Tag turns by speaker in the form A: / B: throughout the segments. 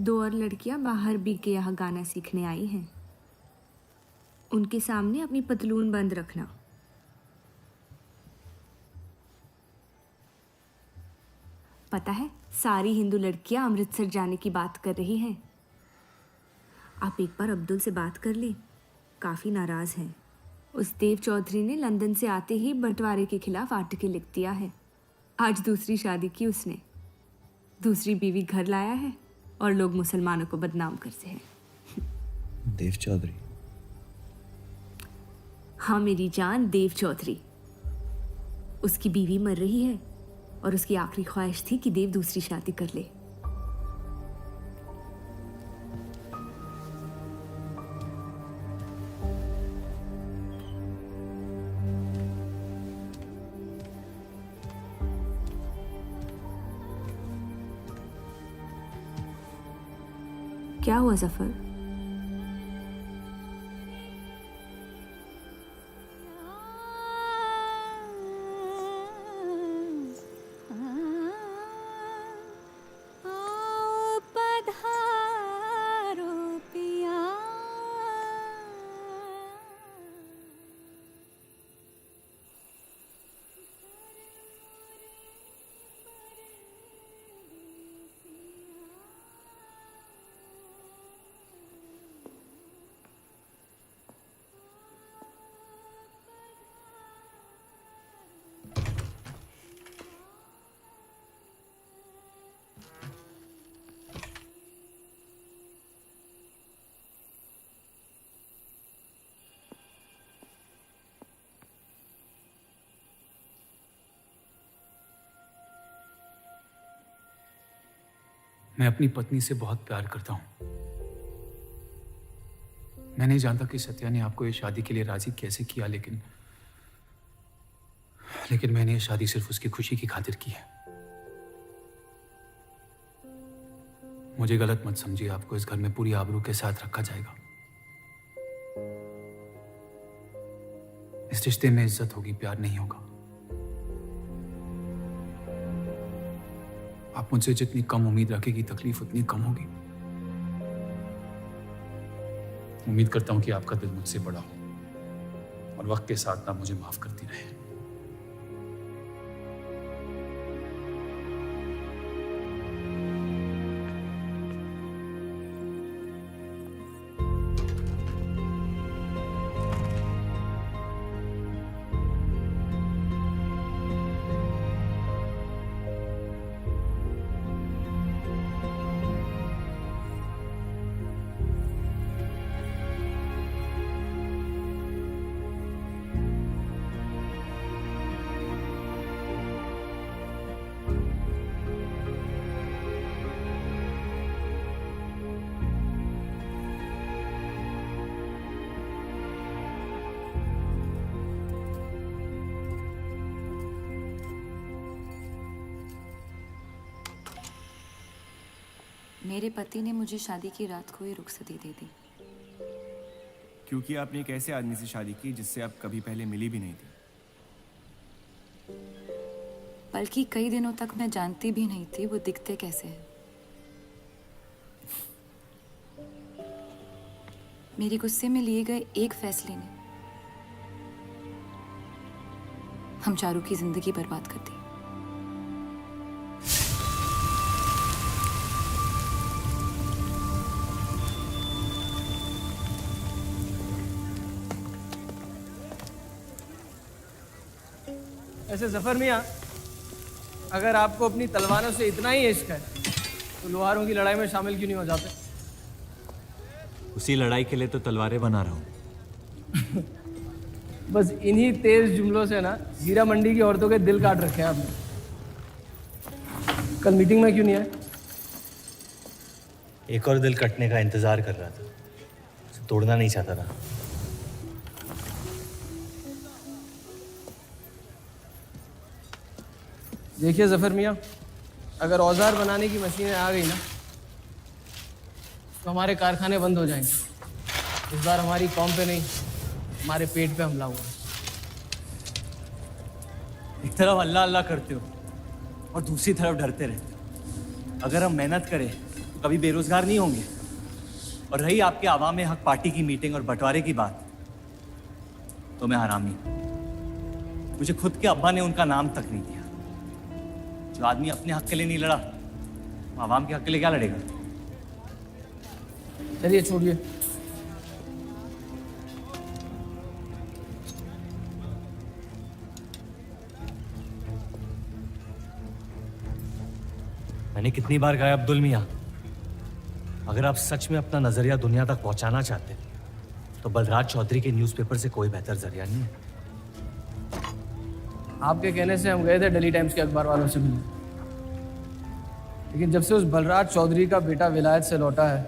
A: दो और लड़कियां बाहर बी के यहाँ गाना सीखने आई हैं। उनके सामने अपनी पतलून बंद रखना। पता है, सारी हिंदू लड़कियां अमृतसर जाने की बात कर रही हैं। आप एक बार अब्दुल से बात कर ले, काफ़ी नाराज़ हैं। उस देव चौधरी ने लंदन से आते ही बंटवारे के खिलाफ आर्टिकल लिख दिया है। आज दूसरी शादी की उसने, दूसरी बीवी घर लाया है और लोग मुसलमानों को बदनाम करते हैं।
B: देव चौधरी?
A: हाँ मेरी जान, देव चौधरी। उसकी बीवी मर रही है और उसकी आखिरी ख्वाहिश थी कि देव दूसरी शादी कर ले। क्या हुआ जफर?
C: मैं अपनी पत्नी से बहुत प्यार करता हूं। मैं नहीं जानता कि सत्या ने आपको ये शादी के लिए राजी कैसे किया, लेकिन मैंने ये शादी सिर्फ उसकी खुशी की खातिर की है। मुझे गलत मत समझिए, आपको इस घर में पूरी आबरू के साथ रखा जाएगा। इस रिश्ते में इज्जत होगी, प्यार नहीं होगा। आप मुझसे जितनी कम उम्मीद रखेगी, तकलीफ उतनी कम होगी। उम्मीद करता हूं कि आपका दिल मुझसे बड़ा हो और वक्त के साथ आप मुझे माफ करती रहे।
D: मेरे पति ने मुझे शादी की रात को ही रुखसती दे दी।
E: क्योंकि आपने एक ऐसे आदमी से शादी की जिससे आप कभी पहले मिली भी नहीं थी।
D: बल्कि कई दिनों तक मैं जानती भी नहीं थी वो दिखते कैसे हैं। मेरे गुस्से में लिए गए एक फैसले ने हम चारू की जिंदगी बर्बाद कर दी।
F: ऐसे जफर मियाँ, अगर आपको अपनी तलवारों से इतना ही इश्क है तो लोहारों की लड़ाई में शामिल क्यों नहीं हो जाते?
B: उसी लड़ाई के लिए तो तलवारें बना रहा हूँ।
F: बस इन्हीं तेज जुमलों से ना हीरा मंडी की औरतों के दिल काट रखे हैं आपने। कल मीटिंग में क्यों नहीं आए?
B: एक और दिल कटने का इंतजार कर रहा था, उसे तोड़ना नहीं चाहता था।
F: देखिए जफर मियाँ, अगर औजार बनाने की मशीनें आ गई ना तो हमारे कारखाने बंद हो जाएंगे। इस बार हमारी कौम पे नहीं, हमारे पेट पे हमला हुआ।
B: एक तरफ अल्लाह अल्लाह करते हो और दूसरी तरफ डरते रहते हो। अगर हम मेहनत करें कभी बेरोजगार नहीं होंगे। और रही आपके आवाम हक पार्टी की मीटिंग और बंटवारे की बात, तो मैं हरामी। मुझे खुद के अब्बा ने उनका नाम तक नहीं दिया। जो आदमी अपने हक के लिए नहीं लड़ा, वो आवाम के हक के लिए क्या लड़ेगा?
F: चलिए छोड़िए।
B: मैंने कितनी बार कहा अब्दुल मियाँ, अगर आप सच में अपना नजरिया दुनिया तक पहुंचाना चाहते तो बलराज चौधरी के न्यूज़पेपर से कोई बेहतर जरिया नहीं है।
F: आपके कहने से हम गए थे दिल्ली टाइम्स के अखबार वालों से मिलने, लेकिन जब से उस बलराज चौधरी का बेटा विलायत से लौटा है,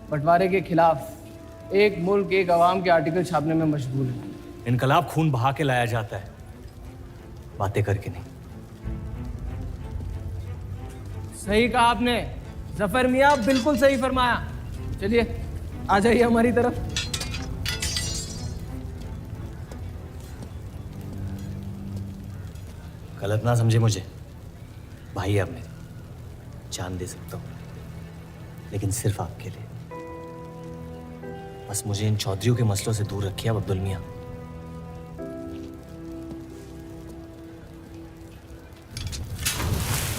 F: बंटवारे के खिलाफ एक मुल्क एक आवाम के आर्टिकल छापने में मशगूल है।
B: इनकलाब खून बहा के लाया जाता है, बातें करके नहीं।
F: सही कहा आपने जफर मियाँ, बिल्कुल सही फरमाया। चलिए आ जाइए हमारी तरफ।
B: गलत ना समझे मुझे, भाई अब मेरे जान दे सकता हूँ, लेकिन सिर्फ आपके लिए। बस मुझे इन चौधरियों के मसलों से दूर रखिए अब अब्दुल मियाँ।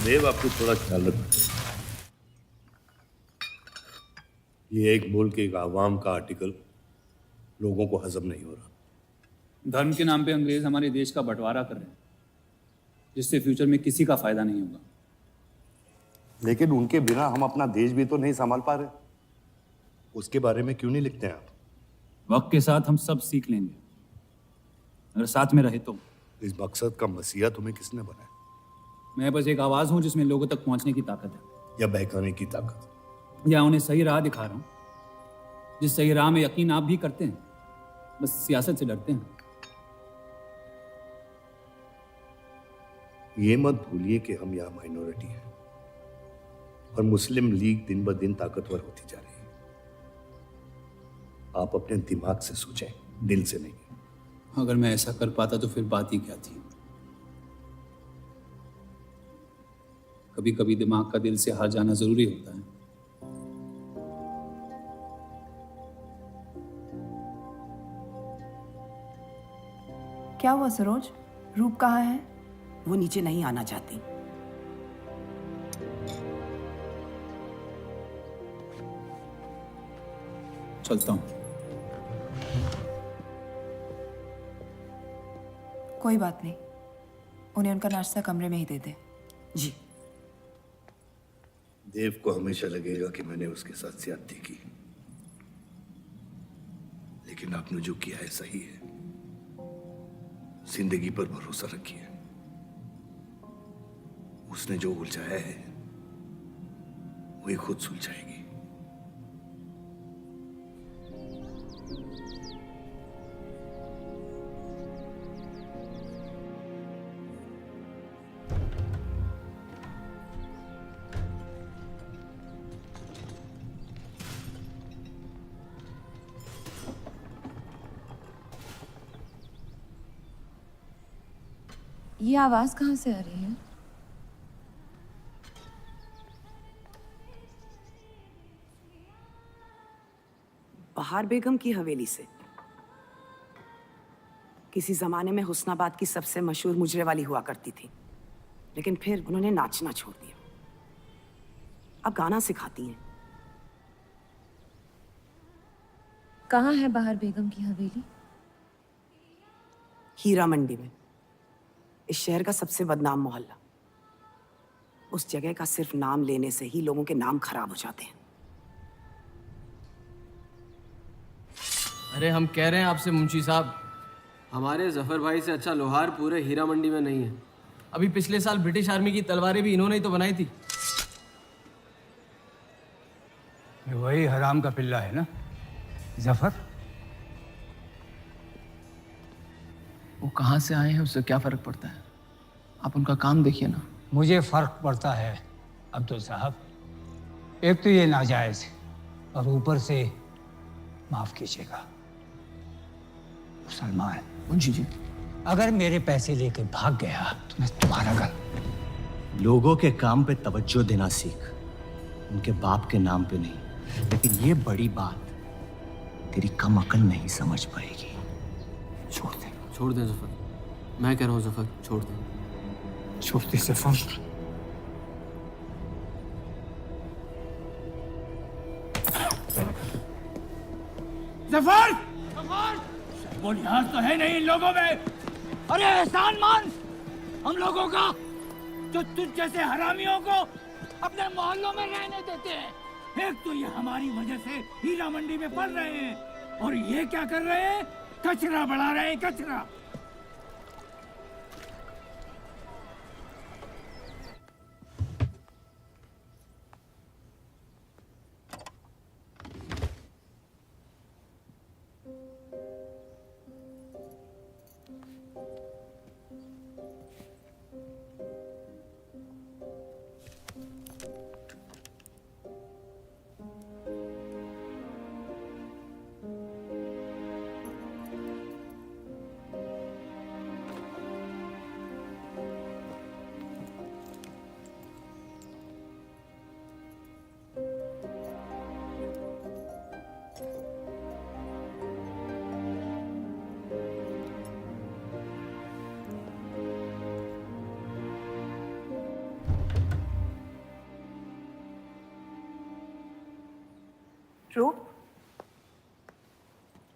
G: देव, आपको थोड़ा ख्याल रखना। ये एक मुल्क एक आवाम का आर्टिकल लोगों को हजम नहीं हो रहा।
C: धर्म के नाम पे अंग्रेज हमारे देश का बंटवारा कर रहे हैं, जिससे फ्यूचर में किसी का फायदा नहीं होगा।
G: लेकिन उनके बिना हम अपना देश भी तो नहीं संभाल पा रहे। उसके बारे में क्यों नहीं लिखते हैं आप?
C: वक्त के साथ हम सब सीख लेंगे, अगर साथ में रहे तो।
G: इस मकसद का मसीहा तुम्हें किसने बनाया?
C: मैं बस एक आवाज हूं जिसमें लोगों तक पहुंचने की ताकत है,
G: या बहकाने की ताकत?
C: या उन्हें सही राह दिखा रहा हूं, जिस सही राह में यकीन आप भी करते हैं, बस सियासत से डरते हैं।
G: ये मत भूलिए कि हम यहाँ माइनॉरिटी हैं और मुस्लिम लीग दिन ब दिन ताकतवर होती जा रही है। आप अपने दिमाग से सोचें, दिल से नहीं।
C: अगर मैं ऐसा कर पाता तो फिर बात ही क्या थी। कभी कभी दिमाग का दिल से हार जाना जरूरी होता है।
H: क्या हुआ सरोज? रूप कहाँ है?
I: वो नीचे नहीं आना चाहती।
C: चलता हूं।
H: कोई बात नहीं, उन्हें उनका नाश्ता कमरे में ही दे दे।
I: जी।
G: देव को हमेशा लगेगा कि मैंने उसके साथ ज्यादती की, लेकिन आपने जो किया है सही है। जिंदगी पर भरोसा रखिए। उसने जो उलझाया है वही खुद सुलझाएगी।
D: ये आवाज कहाँ से आ रही है?
I: बहार बेगम की हवेली से। किसी जमाने में हुस्नाबाद की सबसे मशहूर मुजरे वाली हुआ करती थी, लेकिन फिर उन्होंने नाचना छोड़ दिया। अब गाना सिखाती हैं।
D: कहाँ है बहार बेगम की हवेली?
I: हीरा मंडी में, इस शहर का सबसे बदनाम मोहल्ला। उस जगह का सिर्फ नाम लेने से ही लोगों के नाम खराब हो जाते हैं।
F: अरे हम कह रहे हैं आपसे मुंशी साहब, हमारे जफर भाई से अच्छा लोहार पूरे हीरा मंडी में नहीं है। अभी पिछले साल ब्रिटिश आर्मी की तलवारें भी इन्होंने ही तो बनाई थी।
J: ये वही हराम का पिल्ला है ना जफर?
F: वो कहाँ से आए हैं उससे क्या फर्क पड़ता है? आप उनका काम देखिए ना।
J: मुझे फर्क पड़ता है अब्दुल साहब। एक तो ये नाजायज और ऊपर से माफ कीजिएगा मुसलमान।
F: मुंशी जी,
J: अगर मेरे पैसे लेके भाग गया तो मैं तुम्हारा गल।
B: लोगों के काम पे तवज्जो देना सीख, उनके बाप के नाम पे नहीं, लेकिन ये बड़ी बात तेरी कम अकल नहीं समझ पाएगी। छोड़ दे,
F: छोड़ दे जफर, मैं कह रहा हूँ जफर, छोड़ दे।
B: छोड़ दे सफर।
J: जफर! वो लिहाज तो है नहीं इन लोगों में। अरे एहसान मान हम लोगों का, जो तुझ जैसे हरामियों को अपने मोहल्लों में रहने देते हैं। एक तो ये हमारी वजह से हीरा मंडी में पड़ रहे हैं, और ये क्या कर रहे हैं? कचरा बढ़ा रहे हैं, कचरा।
H: रूप,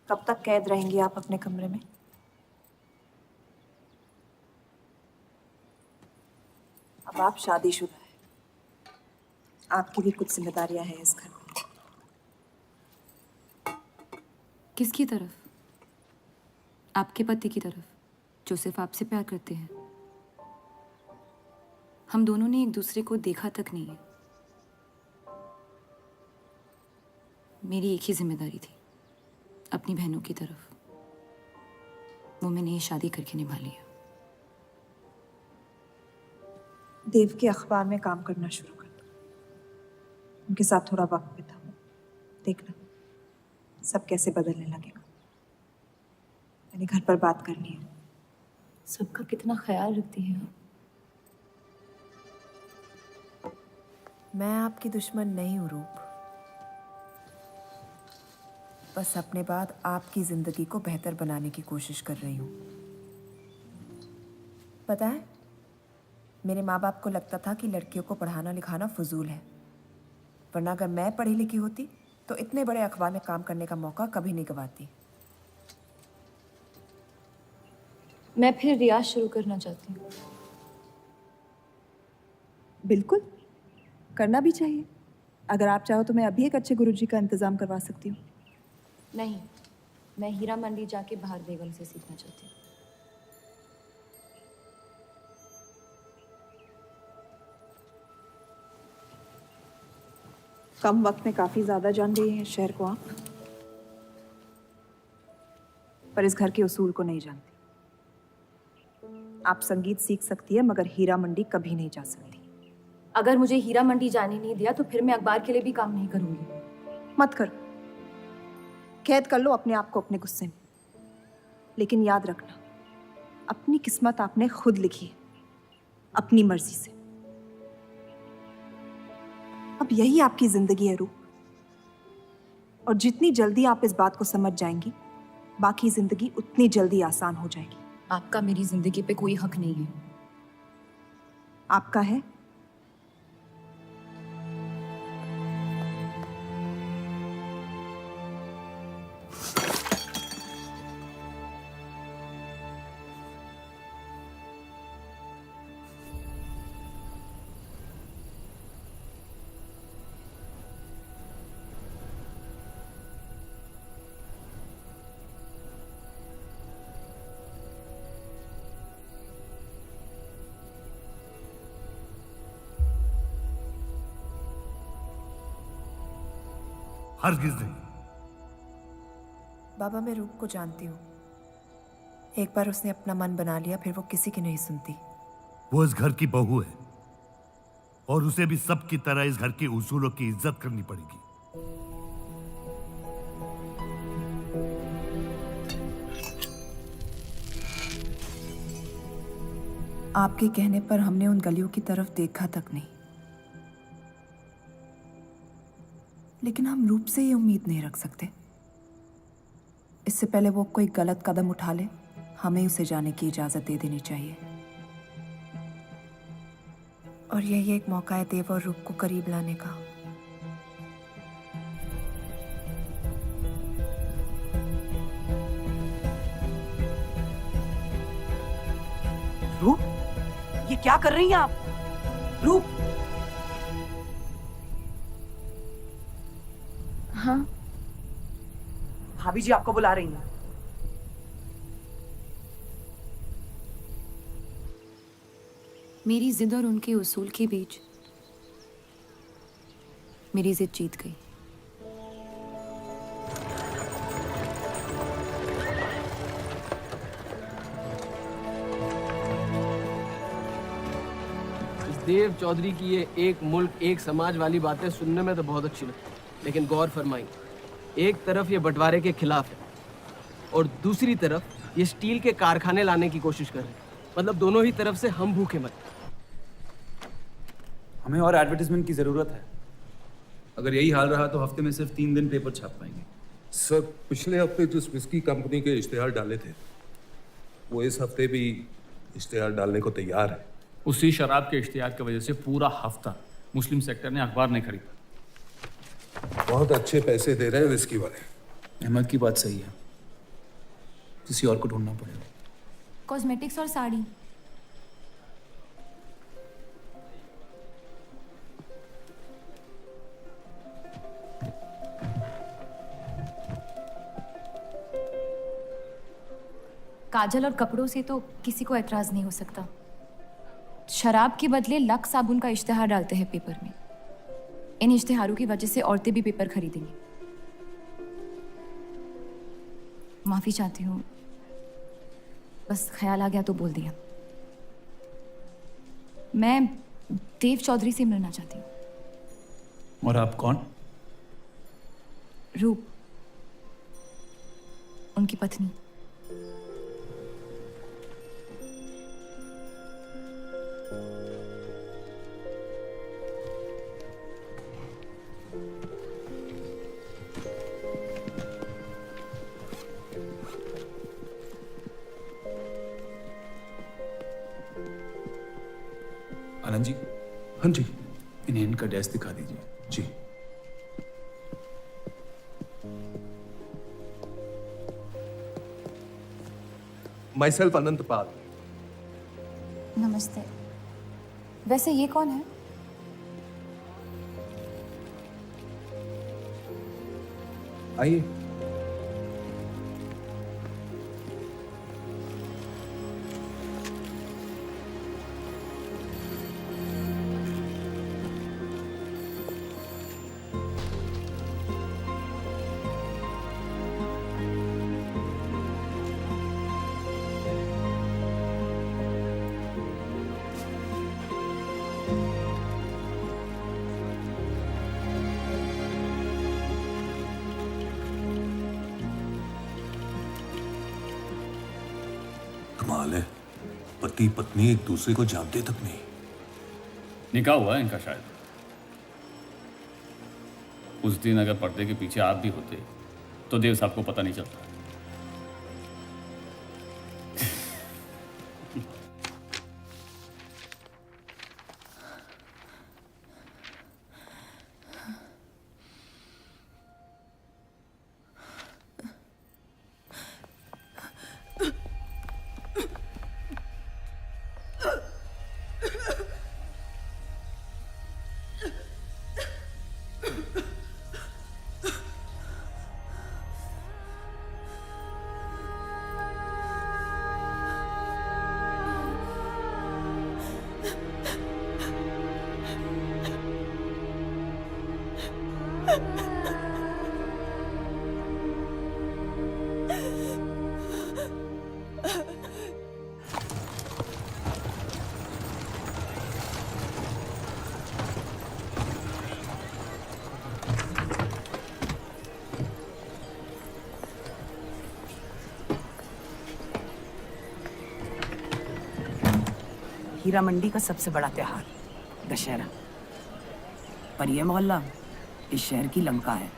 H: कब तक कैद रहेंगी आप अपने कमरे में? अब आप शादीशुदा है, आपकी भी कुछ जिम्मेदारियां हैं इस घर में।
D: किसकी तरफ? आपके पति की तरफ, जो सिर्फ आपसे प्यार करते हैं। हम दोनों ने एक दूसरे को देखा तक नहीं है। मेरी एक ही जिम्मेदारी थी, अपनी बहनों की तरफ। वो मैंने ये शादी करके निभा लिया।
H: देव के अखबार में काम करना शुरू कर दो, उनके साथ थोड़ा वक्त बिताओ, देखना सब कैसे बदलने लगेगा। मैंने घर पर बात करनी है।
D: सबका कितना ख्याल रखती हैं आप।
H: मैं आपकी दुश्मन नहीं हूँ रूप, बस अपने बाद आपकी जिंदगी को बेहतर बनाने की कोशिश कर रही हूँ। पता है, मेरे माँ बाप को लगता था कि लड़कियों को पढ़ाना लिखाना फजूल है, वरना अगर मैं पढ़ी लिखी होती तो इतने बड़े अखबार में काम करने का मौका कभी नहीं गंवाती।
D: मैं फिर रियाज शुरू करना चाहती हूँ।
H: बिल्कुल, करना भी चाहिए। अगर आप चाहो तो मैं अभी एक अच्छे गुरुजी का इंतजाम करवा सकती हूँ।
D: नहीं, मैं हीरा मंडी जाके बाहर बेगम से सीखना चाहती हूँ।
H: कम वक्त में काफी ज्यादा जान गई हैं शहर को आप, पर इस घर के उसूल को नहीं जानती। आप संगीत सीख सकती है, मगर हीरा मंडी कभी नहीं जा सकती।
D: अगर मुझे हीरा मंडी जाने नहीं दिया तो फिर मैं अखबार के लिए भी काम नहीं करूंगी।
H: मत करो, कैद कर लो अपने आप को अपने गुस्से में, लेकिन याद रखना अपनी किस्मत आपने खुद लिखी है, अपनी मर्जी से। अब यही आपकी जिंदगी है रूप, और जितनी जल्दी आप इस बात को समझ जाएंगी, बाकी जिंदगी उतनी जल्दी आसान हो जाएगी।
D: आपका मेरी जिंदगी पे कोई हक नहीं है।
H: आपका है।
G: हरगिज नहीं।
H: बाबा, मैं रूप को जानती हूँ। एक बार उसने अपना मन बना लिया, फिर वो किसी की नहीं सुनती।
G: वो इस घर की बहू है, और उसे भी सबकी तरह इस घर के उसूलों की इज्जत करनी पड़ेगी।
H: आपके कहने पर हमने उन गलियों की तरफ देखा तक नहीं। लेकिन हम रूप से ये उम्मीद नहीं रख सकते। इससे पहले वो कोई गलत कदम उठा ले, हमें उसे जाने की इजाजत दे देनी चाहिए। और यही एक मौका है देव और रूप को करीब लाने का।
I: रूप, ये क्या कर रही हैं आप? रूप।
D: हाँ,
I: भाभी जी आपको बुला रही हैं।
D: मेरी जिद और उनके उसूल के बीच मेरी जिद जीत गई।
F: इस देव चौधरी की ये एक मुल्क एक समाज वाली बातें सुनने में तो बहुत अच्छी लगती, लेकिन गौर फरमाई, एक तरफ ये बंटवारे के खिलाफ है और दूसरी तरफ ये स्टील के कारखाने लाने की कोशिश कर रहे हैं। मतलब दोनों ही तरफ से हम भूखे मर।
C: हमें और एडवर्टाइजमेंट की ज़रूरत है। अगर यही हाल रहा तो हफ्ते में सिर्फ 3 दिन पेपर छाप पाएंगे।
K: सर, पिछले हफ्ते जिस विस्की कंपनी के इश्तेहार डाले थे, वो इस हफ्ते भी इश्तेहार डालने को तैयार है।
C: उसी शराब के इश्तिहार की वजह से पूरा हफ्ता मुस्लिम सेक्टर ने अखबार नहीं खरीदा।
K: बहुत अच्छे पैसे दे रहे हैं विस्की वाले।
C: अहमद की बात सही है, किसी और को ढूंढना पड़ेगा।
D: कॉस्मेटिक्स और साड़ी। काजल और कपड़ों से तो किसी को एतराज नहीं हो सकता। शराब के बदले लक्स साबुन का इश्तिहार डालते हैं पेपर में। इन इश्तिहारों की वजह से औरतें भी पेपर खरीदेंगी। माफी चाहती हूँ, बस ख्याल आ गया तो बोल दिया। मैं देव चौधरी से मिलना चाहती हूँ।
C: और आप कौन?
D: रूप, उनकी पत्नी।
C: आनंद जी,
K: हाँ जी।
C: इन्हें इनका डेस्क दिखा दीजिए।
K: जी। माई सेल्फ अनंत पाल।
D: नमस्ते। वैसे ये कौन है?
K: आइए।
L: कमाल है, पति पत्नी एक दूसरे को जानते तक नहीं।
C: निकाह हुआ है इनका शायद। उस दिन अगर पर्दे के पीछे आप भी होते तो देव साहब को पता नहीं चलता।
I: हीरा मंडी का सबसे बड़ा त्योहार दशहरा, पर यह मोहल्ला इस शहर की लंका है।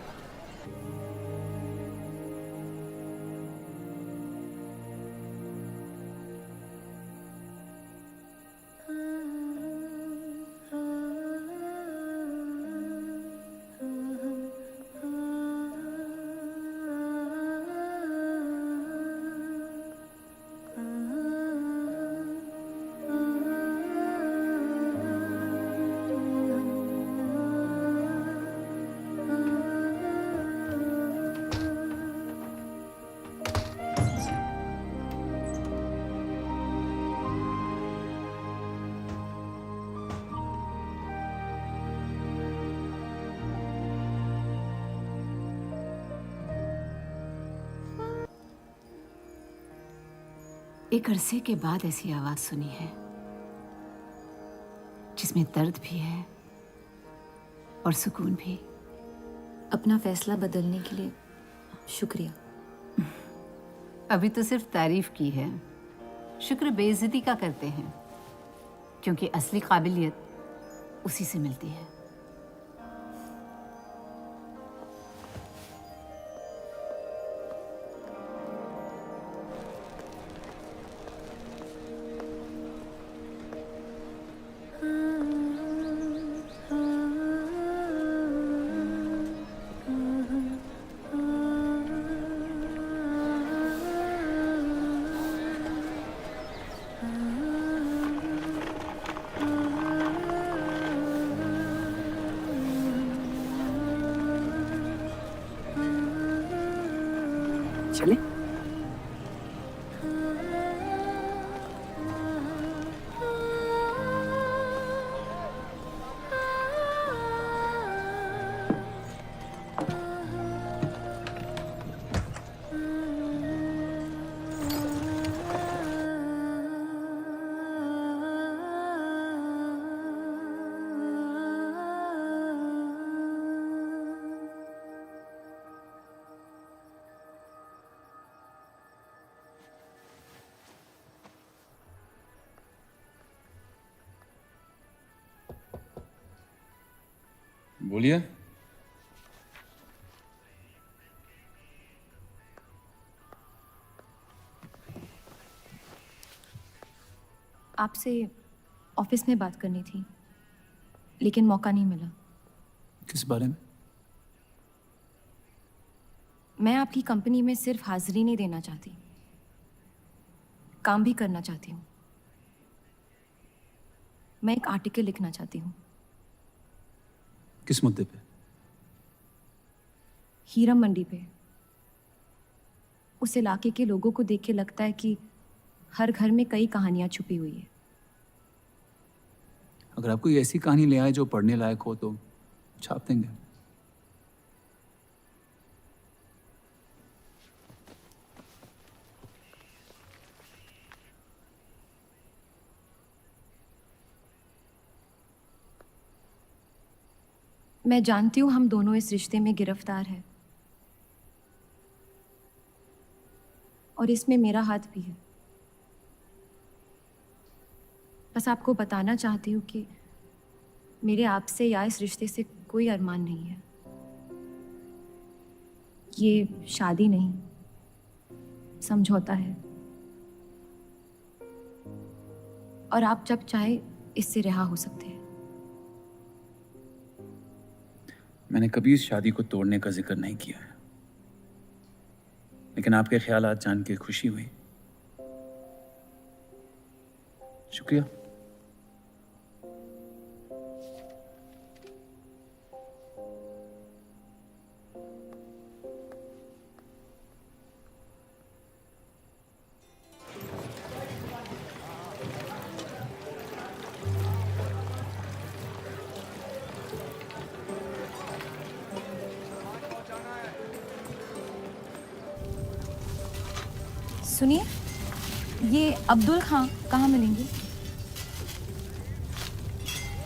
M: एक अरसे के बाद ऐसी आवाज सुनी है जिसमें दर्द भी है और सुकून भी।
D: अपना फैसला बदलने के लिए शुक्रिया।
M: अभी तो सिर्फ तारीफ की है, शुक्र बेइज्जती का करते हैं, क्योंकि असली काबिलियत उसी से मिलती है।
I: चले?
C: बोलिए।
D: आपसे ऑफिस में बात करनी थी, लेकिन मौका नहीं मिला।
C: किस बारे में?
D: मैं आपकी कंपनी में सिर्फ हाजिरी नहीं देना चाहती, काम भी करना चाहती हूँ। मैं एक आर्टिकल लिखना चाहती हूँ।
C: किस मुद्दे पे?
D: हीरा मंडी पे। उस इलाके के लोगों को देख के लगता है कि हर घर में कई कहानियां छुपी हुई है।
C: अगर आप कोई ऐसी कहानी ले आए जो पढ़ने लायक हो तो छाप देंगे।
D: मैं जानती हूँ हम दोनों इस रिश्ते में गिरफ्तार हैं, और इसमें मेरा हाथ भी है। बस आपको बताना चाहती हूँ कि मेरे आपसे या इस रिश्ते से कोई अरमान नहीं है। ये शादी नहीं, समझौता है, और आप जब चाहे इससे रिहा हो सकते हैं।
C: मैंने कभी इस शादी को तोड़ने का जिक्र नहीं किया है, लेकिन आपके ख्यालात जान के खुशी हुई। शुक्रिया।
D: सुनिए, ये अब्दुल खां कहाँ मिलेंगे?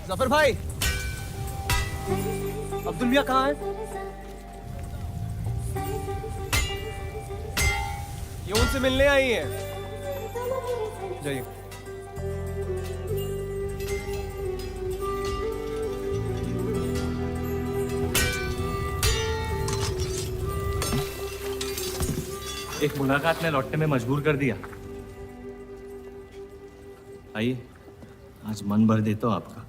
B: जफर भाई, अब्दुल मियां कहाँ है?
E: ये उनसे मिलने आई हैं। जाइए।
B: एक मुलाकात में लौटने में मजबूर कर दिया। आइए, आज मन भर देता हूं आपका,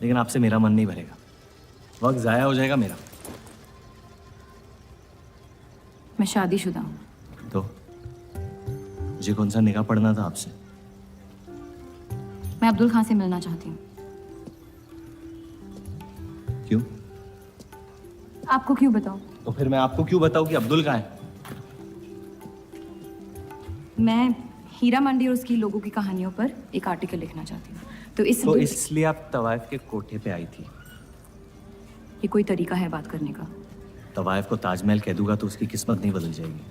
B: लेकिन आपसे मेरा मन नहीं भरेगा। वक्त जाया हो जाएगा मेरा।
D: मैं शादीशुदा हूँ।
B: तो मुझे कौन सा निगाह पड़ना था आपसे?
D: मैं अब्दुल खान से मिलना चाहती हूँ।
B: क्यों?
D: आपको क्यों बताऊँ?
B: तो फिर मैं आपको क्यों बताऊं कि अब्दुल कहाँ है?
D: मैं हीरा मंडी और उसकी लोगों की कहानियों पर एक आर्टिकल लिखना चाहती हूँ। तो
B: इसलिए आप तवाइफ के कोठे पे आई थी?
D: ये कोई तरीका है बात करने का?
B: तवाइफ को ताजमहल कह दूंगा तो उसकी किस्मत नहीं बदल जाएगी।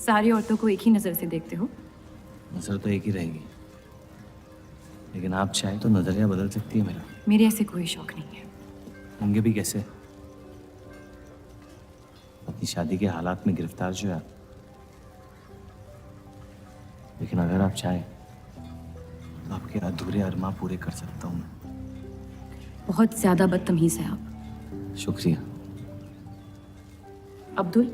D: सारी औरतों को एक ही नजर से देखते हो?
B: नजर तो एक ही रहेगी, लेकिन आप चाहे तो नजरिया बदल सकती है मेरा।
D: मेरे ऐसे कोई शौक नहीं है।
B: होंगे भी कैसे? अपनी शादी के हालात में गिरफ्तार जो है। लेकिन अगर आप चाहे तो आपके अधूरे अरमा पूरे कर सकता हूं मैं।
D: बहुत ज्यादा बदतमीज है आप।
B: शुक्रिया।
D: अब्दुल,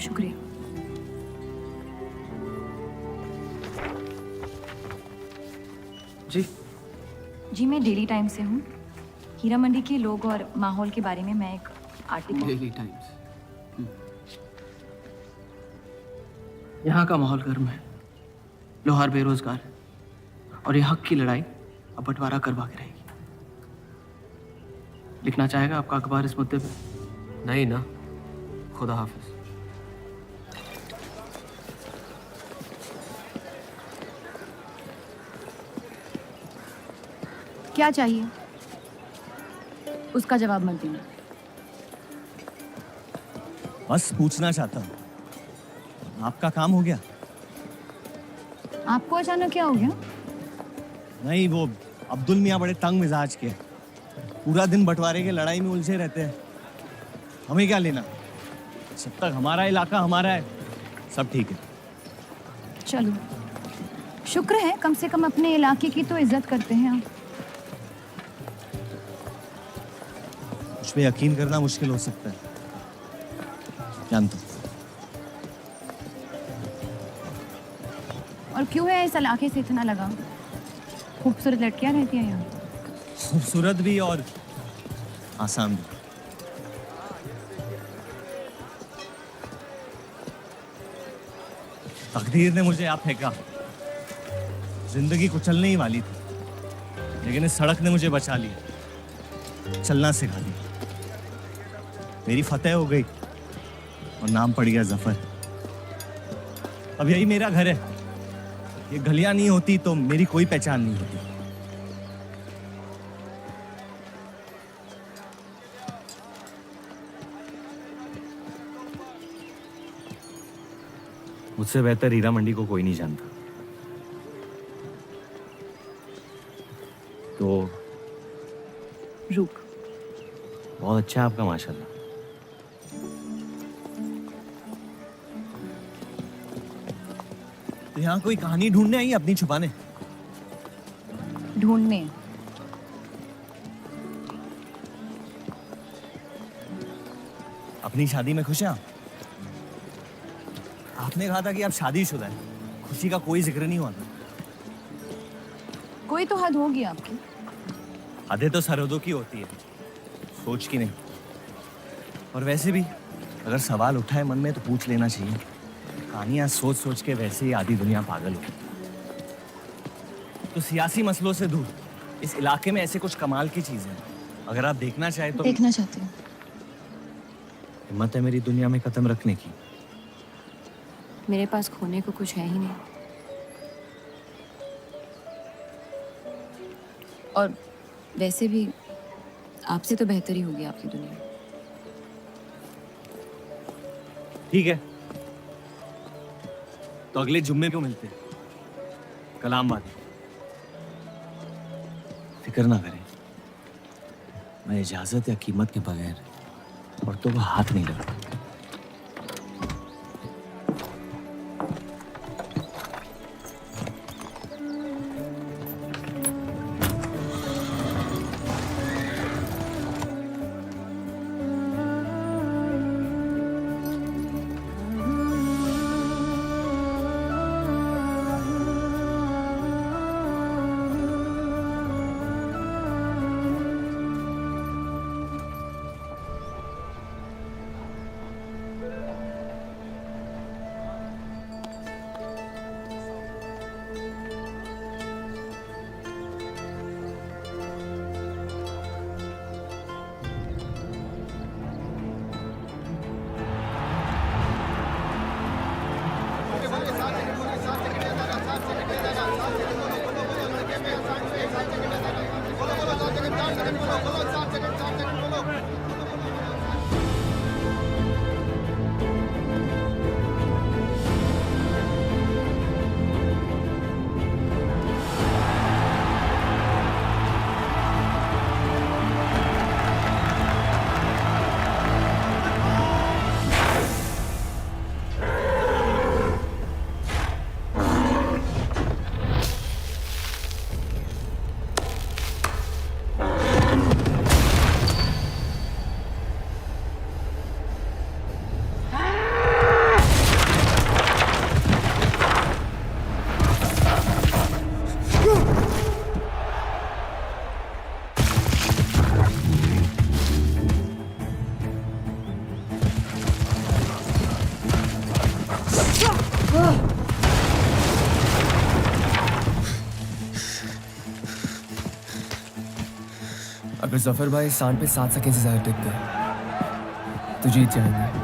D: शुक्रिया। जी मैं डेली टाइम्स से हूँ। हीरा मंडी के लोग और माहौल के बारे में मैं एक आर्टिकल।
F: Daily times. यहाँ का माहौल गर्म है, लोहार बेरोजगार है, और ये हक की लड़ाई अब बंटवारा करवा के रहेगी। लिखना चाहेगा आपका अखबार इस मुद्दे पे? नहीं ना, खुदा हाफिज।
D: क्या चाहिए? उसका जवाब मत देना।
B: बस पूछना चाहता हूँ, आपका काम हो गया?
D: आपको अचानक क्या हो गया?
B: नहीं, वो अब्दुल मियाँ बड़े तंग मिजाज के, पूरा दिन बंटवारे के लड़ाई में उलझे रहते हैं। हमें क्या लेना? जब तक हमारा इलाका हमारा है, सब ठीक है।
D: चलो, शुक्र है कम से कम अपने इलाके की तो इज्जत करते हैं आप।
B: मुझ पे यकीन करना मुश्किल हो सकता है, जानता हूं।
D: और क्यों है इस इलाके से इतना लगाव? खूबसूरत लड़कियां रहती हैं यहाँ।
B: खूबसूरत भी और आसान भी। तकदीर ने मुझे यहाँ फेंका। जिंदगी कुचलने ही वाली थी, लेकिन इस सड़क ने मुझे बचा लिया, चलना सिखा दिया। मेरी फतेह हो गई और नाम पड़ गया जफर। अब यही मेरा घर है। ये गलियां नहीं होती तो मेरी कोई पहचान नहीं होती। मुझसे बेहतर हीरा मंडी को कोई नहीं जानता। तो
D: रुक।
B: बहुत अच्छा है आपका, माशाल्लाह। तो यहाँ कोई कहानी ढूंढने आई है अपनी छुपाने?
D: ढूंढने?
B: अपनी शादी में खुश हैं आप? आपने कहा था कि आप शादीशुदा हैं, खुशी का कोई जिक्र नहीं हुआ था।
D: कोई तो हद होगी आपकी।
B: हदें तो सरहदों की होती है, सोच की नहीं। और वैसे भी अगर सवाल उठा है मन में तो पूछ लेना चाहिए। कहानियां सोच सोच के वैसे ही आधी दुनिया पागल हो। तो सियासी मसलों से दूर इस इलाके में ऐसे कुछ कमाल की चीजें हैं, अगर आप देखना चाहे तो।
D: देखना चाहती हूँ।
B: हिम्मत है मेरी दुनिया में कदम रखने की?
D: मेरे पास खोने को कुछ है ही नहीं। और वैसे भी आपसे तो बेहतर ही होगी आपकी दुनिया।
B: ठीक है, तो अगले जुम्मे को मिलते हैं, कलाम बात। फिक्र ना करें, मैं इजाजत या कीमत के बगैर औरतों को हाथ नहीं लगाता।
F: अगर जफर भाई सांड पे 7 सेकंड से ज्यादा टिक गए तो जीत जाएंगे।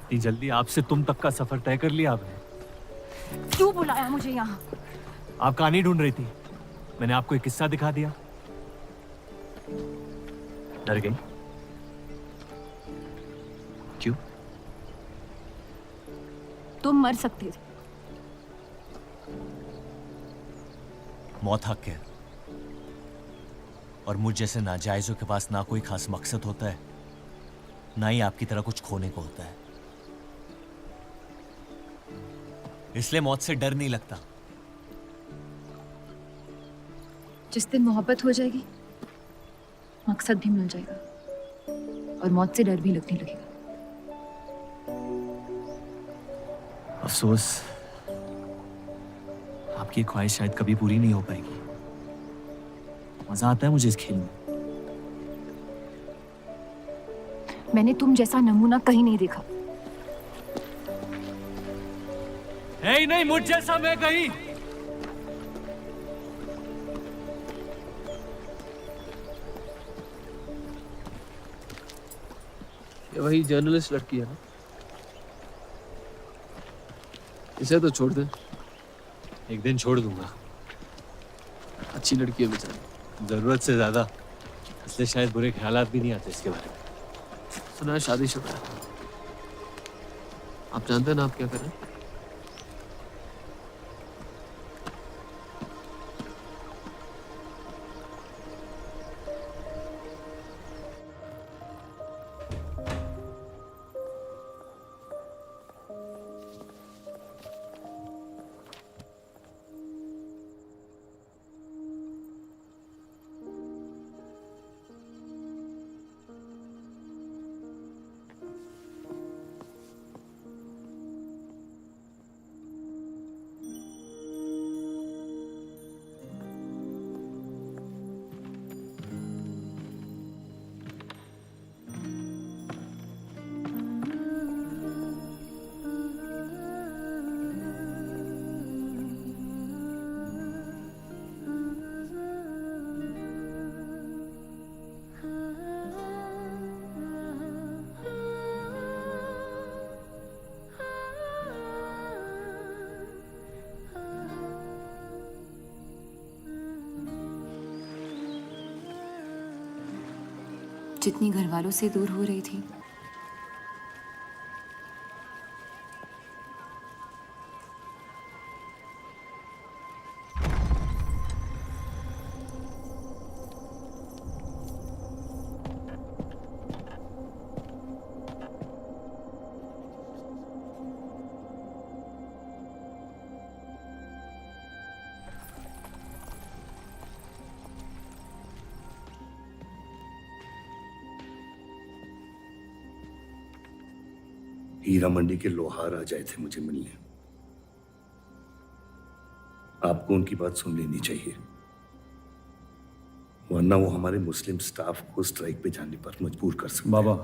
B: इतनी जल्दी आपसे तुम तक का सफर तय कर लिया आपने?
D: क्यों बुलाया मुझे यहाँ?
B: आप कहानी ढूंढ रही थी, मैंने आपको एक किस्सा दिखा दिया। डर गई? क्यों?
D: तुम मर सकते थे।
B: मौत हक है, और मुझ जैसे नाजायजों के पास ना कोई खास मकसद होता है, ना ही आपकी तरह कुछ खोने को होता है। इसलिए मौत से डर नहीं लगता।
D: जिस दिन मोहब्बत हो जाएगी मकसद भी मिल जाएगा और मौत से डर भी लगने लगेगा।
B: अफसोस आपकी ख्वाहिश शायद कभी पूरी नहीं हो पाएगी। मजा आता है मुझे इस खेल में।
D: मैंने तुम जैसा नमूना कहीं नहीं देखा।
B: है ही नहीं मुझ जैसा मैं कहीं।
F: ये वही जर्नलिस्ट लड़की है ना? इसे तो छोड़ दे।
B: एक दिन छोड़ दूंगा।
F: अच्छी लड़की है बेचारी।
B: जरूरत से ज्यादा, इसलिए शायद बुरे ख्यालात भी नहीं आते इसके बारे में।
F: सुना है शादीशुदा है। आप जानते हैं ना आप क्या कर रहे हैं?
D: जितनी घर वालों से दूर हो रही थी
G: हीरा मंडी के लोहार आ जाए थे मुझे मिलने। आपको उनकी बात सुन लेनी चाहिए, वरना वो हमारे मुस्लिम स्टाफ को स्ट्राइक पे जाने पर मजबूर कर सकते हैं।
C: बाबा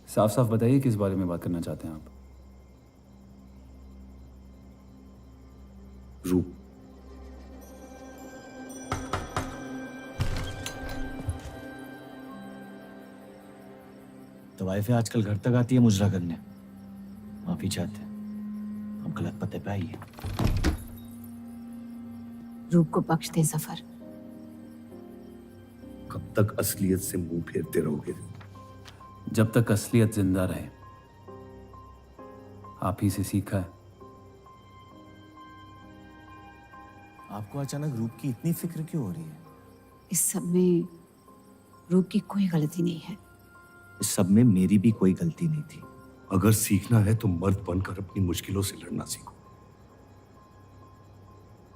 C: साफ साफ बताइए किस बारे में बात करना चाहते हैं आप?
G: रूप।
B: तो वाइफे आजकल घर तक आती है मुजरा करने। माफी चाहते हैं, हम गलत पते पे आई है।
D: रूप को बख्श दे सफर।
G: कब तक असलियत से मुंह फेरते रहोगे?
C: जब तक असलियत जिंदा रहे। आप ही से सीखा है।
B: आपको अचानक रूप की इतनी फिक्र क्यों हो रही है?
M: इस सब में रूप की कोई गलती नहीं है।
B: इस सब में मेरी भी कोई गलती नहीं थी।
G: अगर सीखना है तो मर्द बनकर अपनी मुश्किलों से लड़ना सीखो।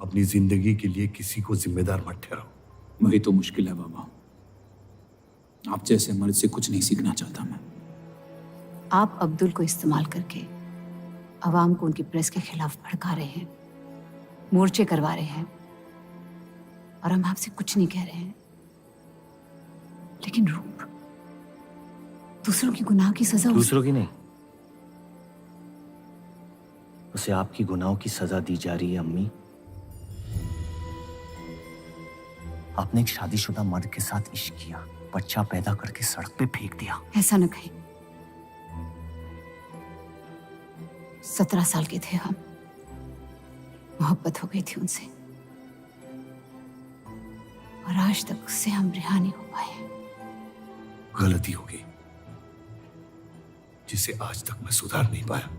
G: अपनी जिंदगी के लिए किसी को जिम्मेदार मत ठहराओ।
C: वही तो मुश्किल है बाबा। आप जैसे मर्द से कुछ नहीं सीखना चाहता मैं।
M: आप अब्दुल को इस्तेमाल करके अवाम को उनकी प्रेस के खिलाफ भड़का रहे हैं, मोर्चे करवा रहे हैं, और हम आपसे कुछ नहीं कह रहे हैं। लेकिन रूप दूसरों की गुनाह की सजा
B: दूसरों की नहीं, उसे आपकी गुनाहों की सजा दी जा रही है। अम्मी, आपने एक शादीशुदा मर्द के साथ इश्क किया, बच्चा पैदा करके सड़क पे फेंक दिया।
M: ऐसा न कहें। 17 साल के थे हम, मोहब्बत हो गई थी उनसे, और आज तक उससे हम रिहा नहीं हो पाए।
G: गलती हो गई जिसे आज तक मैं सुधार नहीं पाया।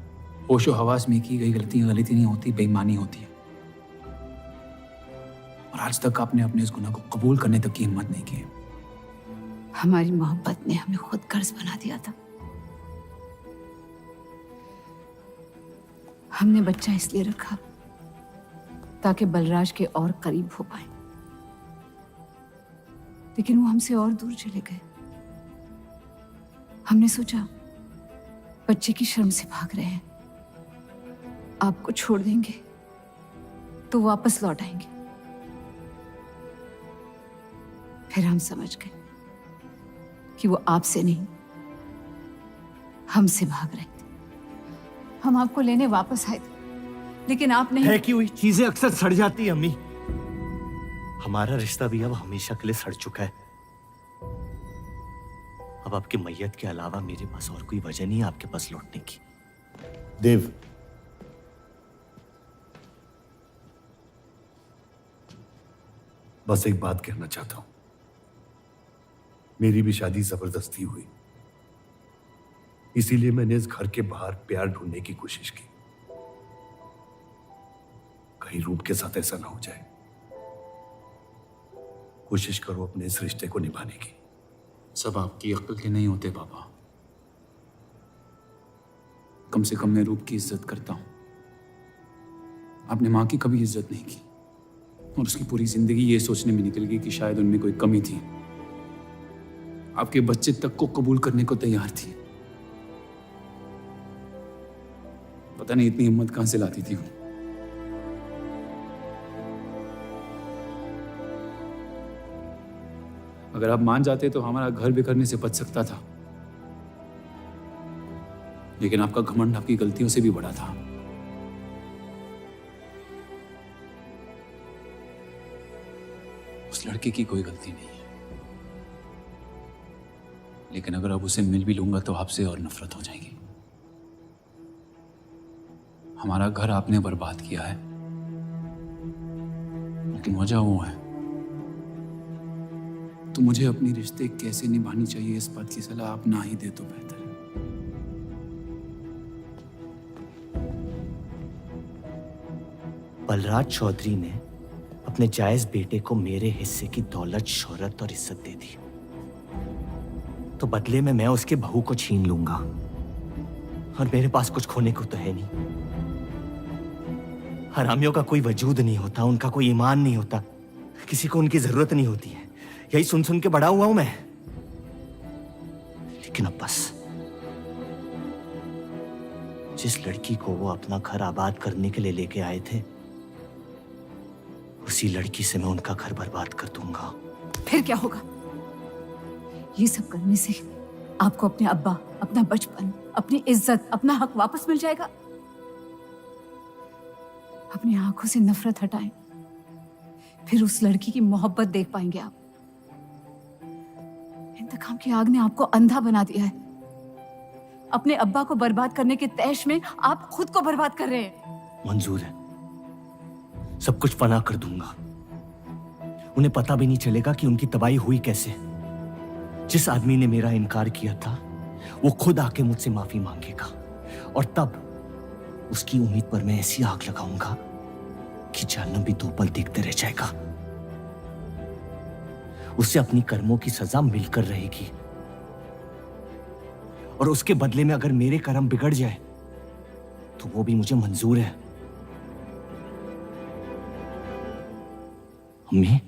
C: होशो हवास में की गई गलती गलती नहीं होती, बेईमानी होती है। और आज तक आपने अपने इस गुनाह को कबूल करने तक की हिम्मत नहीं की।
M: हमारी मोहब्बत ने हमें खुद कर्ज बना दिया था। हमने बच्चा इसलिए रखा ताकि बलराज के और करीब हो पाए, लेकिन वो हमसे और दूर चले गए। हमने सोचा बच्चे की शर्म से भाग रहे हैं, आपको छोड़ देंगे तो वापस लौट आएंगे। फिर हम समझ गए कि वो आपसे नहीं हमसे भाग रहे थे। हम आपको लेने वापस आए थे, लेकिन आप नहीं।
B: फेंकी हुई चीजें अक्सर सड़ जाती है अम्मी। हमारा रिश्ता भी अब हमेशा के लिए सड़ चुका है। अब आपकी मैयत के अलावा मेरे पास और कोई वजह नहीं है आपके पास लौटने की।
G: देव, बस एक बात कहना चाहता हूं। मेरी भी शादी जबरदस्ती हुई, इसीलिए मैंने इस घर के बाहर प्यार ढूंढने की कोशिश की। कहीं रूप के साथ ऐसा ना हो जाए। कोशिश करो अपने इस रिश्ते को निभाने की।
C: सब आपकी अक्ल के नहीं होते पापा। कम से कम मैं रूप की इज्जत करता हूं। आपने मां की कभी इज्जत नहीं की और उसकी पूरी जिंदगी ये सोचने में निकल गई कि शायद उनमें कोई कमी थी। आपके बच्चे तक को कबूल करने को तैयार थी। पता नहीं इतनी हिम्मत कहां से लाती थी वो। अगर आप मान जाते तो हमारा घर बिखरने से बच सकता था, लेकिन आपका घमंड आपकी गलतियों से भी बड़ा था। उस लड़के की कोई गलती नहीं है, लेकिन अगर अब उसे मिल भी लूंगा तो आपसे और नफरत हो जाएगी। हमारा घर आपने बर्बाद किया है, लेकिन वजह वो है। तो मुझे अपनी रिश्ते कैसे निभानी चाहिए इस बात की सलाह आप ना ही दे तो बेहतर है।
B: बलराज चौधरी ने अपने जायज बेटे को मेरे हिस्से की दौलत, शोहरत और इज्जत दे दी, तो बदले में मैं उसके बहू को छीन लूंगा। और मेरे पास कुछ खोने को तो है नहीं। हरामियों का कोई वजूद नहीं होता, उनका कोई ईमान नहीं होता, किसी को उनकी जरूरत नहीं होती है। यही सुन सुन के बड़ा हुआ हूं मैं। लेकिन अब बस, जिस लड़की को वो अपना घर आबाद करने के लिए लेके आए थे, उसी लड़की से मैं उनका घर बर्बाद कर दूंगा।
M: फिर क्या होगा? ये सब करने से आपको अपने अब्बा, अपना बचपन, अपनी इज्जत, अपना हक वापस मिल जाएगा। अपनी आंखों से नफरत हटाएं, फिर उस लड़की की मोहब्बत देख पाएंगे आप। इंतकाम की आग ने आपको अंधा बना दिया है। अपने अब्बा को बर्बाद करने के तैश में आप खुद को बर्बाद कर रहे हैं।
B: मंजूर है, सब कुछ फना कर दूंगा। उन्हें पता भी नहीं चलेगा कि उनकी तबाही हुई कैसे। जिस आदमी ने मेरा इनकार किया था, वो खुद आके मुझसे माफी मांगेगा, और तब उसकी उम्मीद पर मैं ऐसी आग लगाऊंगा कि जहन्नम भी दो पल देखते रह जाएगा। उसे अपनी कर्मों की सजा मिलकर रहेगी, और उसके बदले में अगर मेरे कर्म बिगड़ जाए तो वो भी मुझे मंजूर है। अम्मी,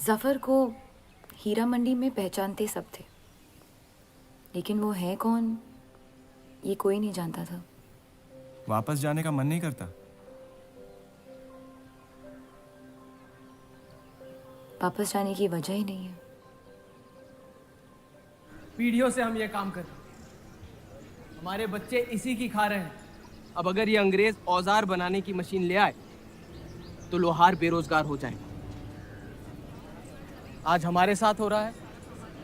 D: जफर को हीरा मंडी में पहचानते सब थे, लेकिन वो है कौन ये कोई नहीं जानता था।
E: वापस जाने का मन नहीं करता?
D: वापस जाने की वजह ही नहीं है।
F: पीढ़ियों से हम ये काम कर रहे हैं, हमारे बच्चे इसी की खा रहे हैं। अब अगर ये अंग्रेज औजार बनाने की मशीन ले आए तो लोहार बेरोजगार हो जाएगा। आज हमारे साथ हो रहा है,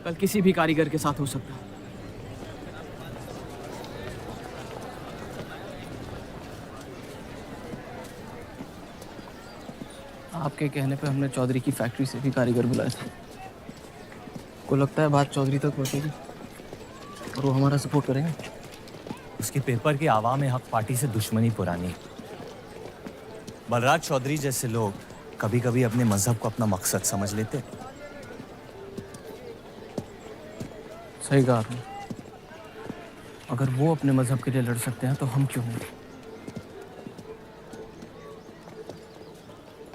F: कल किसी भी कारीगर के साथ हो सकता है। आपके कहने पे हमने चौधरी की फैक्ट्री से भी कारीगर बुलाए थे। को लगता है बात चौधरी तक पहुंचेगी और वो हमारा सपोर्ट करेंगे।
B: उसके पेपर की आवाम हक पार्टी से दुश्मनी पुरानी। बलराज चौधरी जैसे लोग कभी कभी अपने मजहब को अपना मकसद समझ लेते।
F: सही कहा आपने। अगर वो अपने मजहब के लिए लड़ सकते हैं तो हम क्यों नहीं?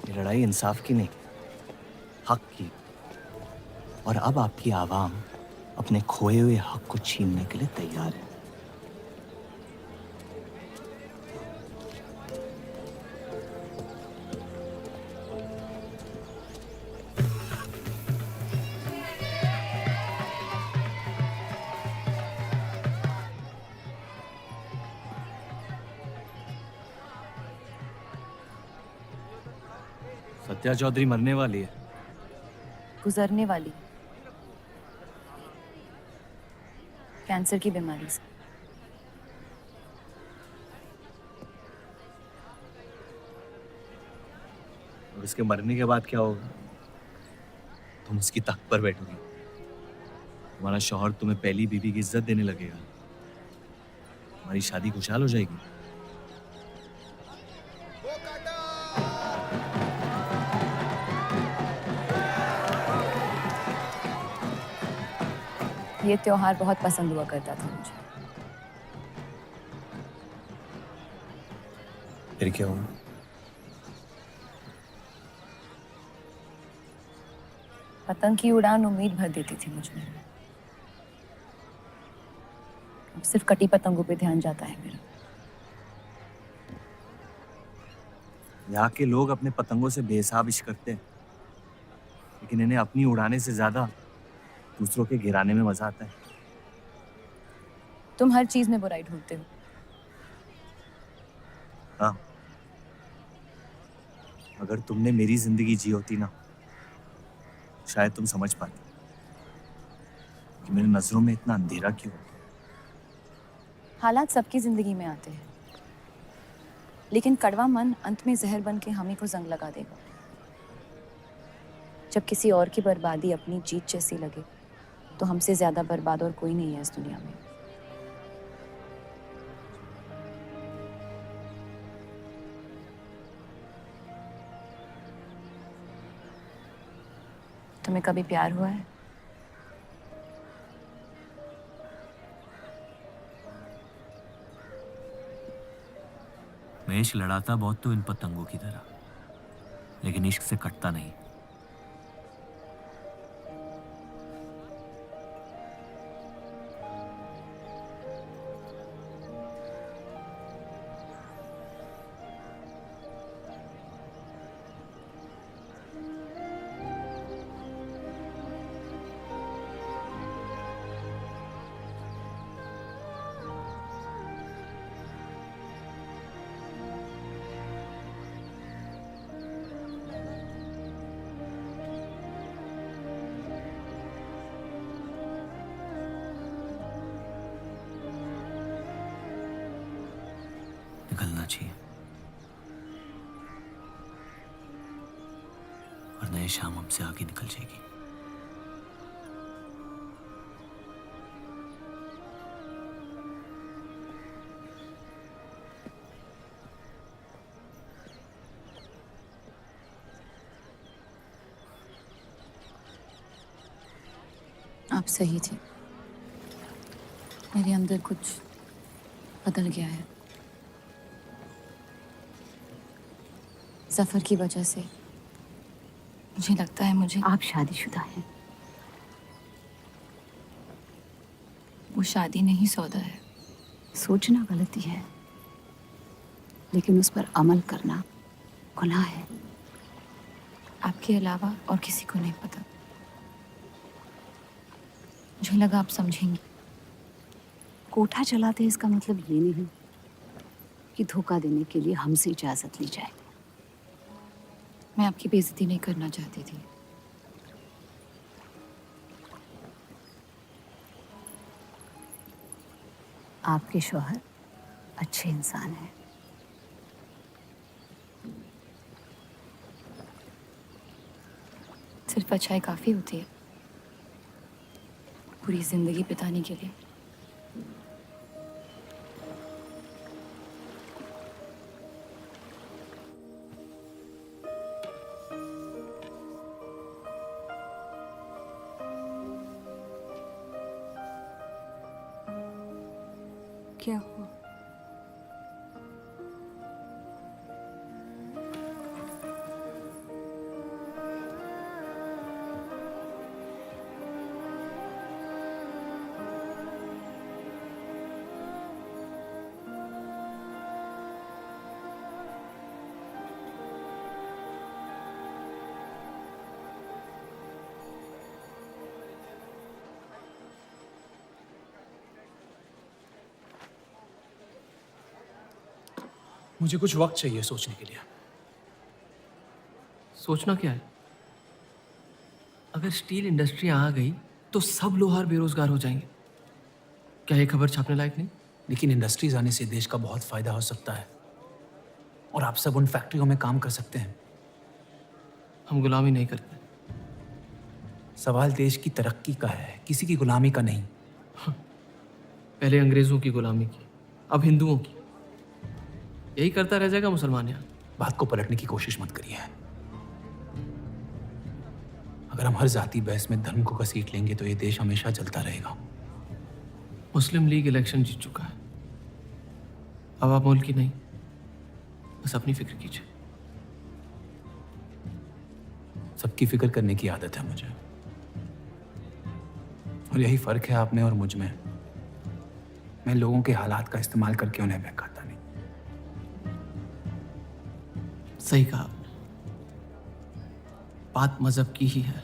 B: ये लड़ाई इंसाफ की नहीं, हक की। और अब आपकी आवाम अपने खोए हुए हक को छीनने के लिए तैयार है। सत्या चौधरी मरने वाली है।
D: गुजरने वाली, कैंसर की बीमारी से।
B: और उसके मरने के बाद क्या होगा? तुम उसकी तख्त पर बैठोगी, तुम्हारा शौहर तुम्हें पहली बीवी की इज्जत देने लगेगा, तुम्हारी शादी खुशहाल हो जाएगी।
D: ये त्योहार बहुत पसंद हुआ करता था मुझे।
B: फिर क्या हुआ?
D: पतंग की उड़ान उम्मीद भर देती थी मुझ में। अब सिर्फ कटी पतंगों पे ध्यान जाता है मेरा।
B: यहाँ के लोग अपने पतंगों से बेहिसाब इश्क करते हैं, लेकिन इन्हें अपनी उड़ाने से ज्यादा दूसरों के गिराने में मजा आता है।
D: तुम हर चीज में बुराई ढूंढते हो।
B: हाँ, अगर तुमने मेरी जिंदगी जी होती ना, शायद तुम समझ पाते कि मेरी नजरों में इतना अंधेरा क्यों।
D: हालात सबकी जिंदगी में आते हैं, लेकिन कड़वा मन अंत में जहर बन के हम ही को जंग लगा देगा। जब किसी और की बर्बादी अपनी जीत जैसी लगे, तो हमसे ज्यादा बर्बाद और कोई नहीं है इस दुनिया में। तुम्हें कभी प्यार हुआ है?
B: मैं इश्क लड़ाता बहुत तो इन पतंगों की तरह, लेकिन इश्क से कटता नहीं। निकलना चाहिए, वरना ये शाम हमसे आगे निकल जाएगी।
D: आप सही थे। मेरे अंदर कुछ बदल गया है। जफर की वजह से मुझे लगता है मुझे
M: आप शादीशुदा हैं।
D: वो शादी नहीं सौदा है।
M: सोचना गलती है, लेकिन उस पर अमल करना गुनाह है।
D: आपके अलावा और किसी को नहीं पता। मुझे लगा आप समझेंगी।
M: कोठा चलाते इसका मतलब ये नहीं कि धोखा देने के लिए हमसे इजाजत ली जाए।
D: मैं आपकी बेइज्जती नहीं करना चाहती थी।
M: आपके शौहर अच्छे इंसान हैं।
D: सिर्फ अच्छाई काफी होती है पूरी जिंदगी बिताने के लिए।
A: क्या हुआ?
C: मुझे कुछ वक्त चाहिए सोचने के लिए।
F: सोचना क्या है? अगर स्टील इंडस्ट्री आ गई तो सब लोहार बेरोजगार हो जाएंगे। क्या ये खबर छापने लायक नहीं?
C: लेकिन इंडस्ट्रीज आने से देश का बहुत फायदा हो सकता है और आप सब उन फैक्ट्रियों में काम कर सकते हैं।
F: हम गुलामी नहीं करते।
C: सवाल देश की तरक्की का है, किसी की गुलामी का नहीं।
F: पहले अंग्रेजों की गुलामी की, अब हिंदुओं की। यही करता रह जाएगा मुसलमान यहाँ।
C: बात को पलटने की कोशिश मत करिए। अगर हम हर जाति बहस में धर्म को घसीट लेंगे तो ये देश हमेशा चलता रहेगा।
F: मुस्लिम लीग इलेक्शन जीत चुका है। अब आप मुल्क की नहीं, बस अपनी फिक्र कीजिए।
C: सबकी फिक्र करने की आदत है मुझे, और यही फर्क है आप में और मुझ में। मैं लोगों के हालात का इस्तेमाल करके उन्हें बहकाता नहीं।
F: सही कहा आपने। बात मजहब की ही है।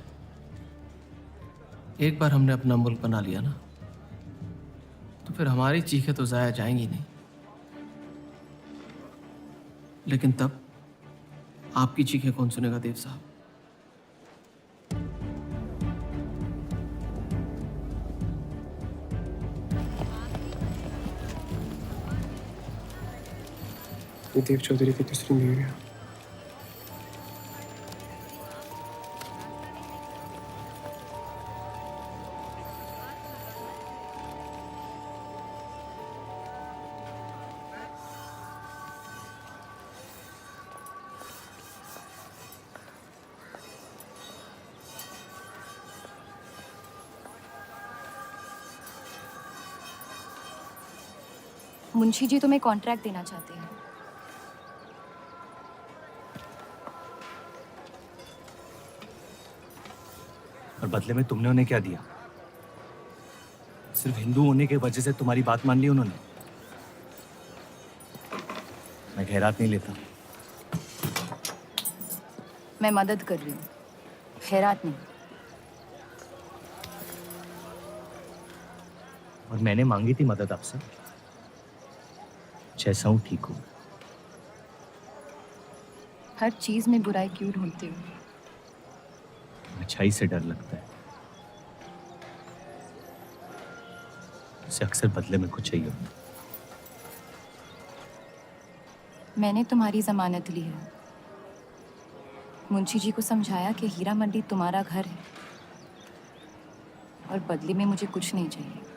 F: एक बार हमने अपना मुल्क बना लिया ना, तो फिर हमारी चीखें तो जाया जाएंगी नहीं। लेकिन तब आपकी चीखें कौन सुनेगा देव साहब?
N: देव चौधरी की तीसरी बीवी है।
D: मुंशी जी तुम्हें कॉन्ट्रैक्ट देना चाहते हैं।
B: और बदले में तुमने उन्हें क्या दिया? सिर्फ हिंदू होने की वजह से तुम्हारी बात मान ली उन्होंने? मैं खैरात नहीं लेता।
D: मैं मदद कर रही हूँ, खैरात नहीं।
B: और मैंने मांगी थी मदद आपसे। जैसा हूं ठीक हूं।
D: हर चीज में बुराई क्यों ढूंढते हो?
B: अच्छाई से डर लगता है। उसे अक्सर बदले में कुछ चाहिए होता है।
D: मैंने तुम्हारी जमानत ली है। मुंशी जी को समझाया कि हीरा मंडी तुम्हारा घर है और बदले में मुझे कुछ नहीं चाहिए।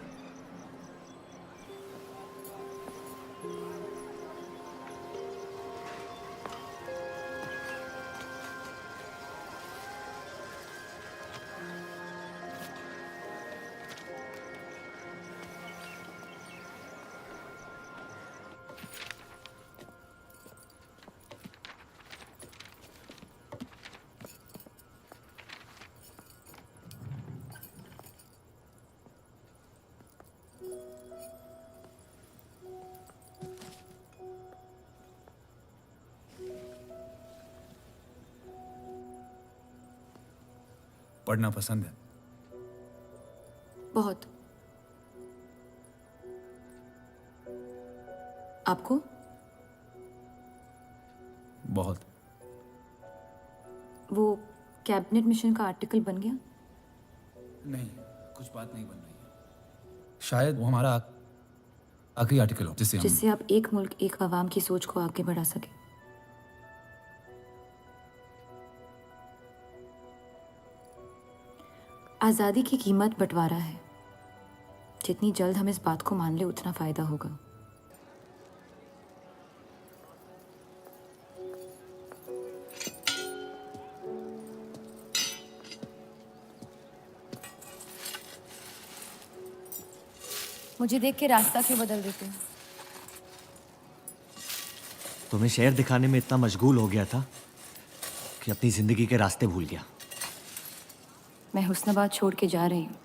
C: पढ़ना पसंद है?
D: बहुत। आपको?
C: बहुत।
D: वो कैबिनेट मिशन का आर्टिकल बन गया?
C: नहीं, कुछ बात नहीं बन रही है। शायद वो हमारा आखिरी आर्टिकल हो
D: जिससे आप एक मुल्क एक आवाम की सोच को आगे बढ़ा सके। आज़ादी की कीमत बंटवारा है। जितनी जल्द हम इस बात को मान ले उतना फायदा होगा। मुझे देख के रास्ता क्यों बदल देते हो?
B: तुम्हें शहर दिखाने में इतना मशगूल हो गया था कि अपनी जिंदगी के रास्ते भूल गया।
D: मैं हुस्नाबाद छोड़ के जा रही हूँ।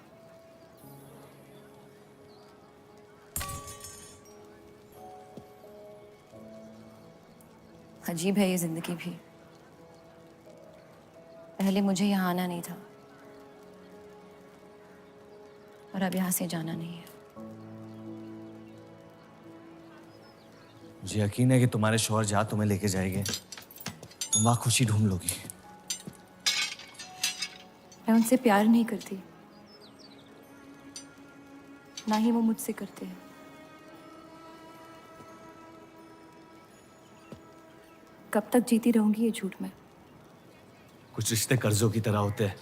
D: अजीब है ये जिंदगी भी। पहले मुझे यहाँ आना नहीं था और अब यहाँ से जाना नहीं है।
B: मुझे यकीन है कि तुम्हारे शौहर जहाँ तुम्हें लेके जाएंगे तुम वहाँ खुशी ढूंढ लोगी।
D: मैं उनसे प्यार नहीं करती, ना ही वो मुझसे करते हैं। कब तक जीती रहूंगी ये झूठ में?
B: कुछ रिश्ते कर्जों की तरह होते हैं,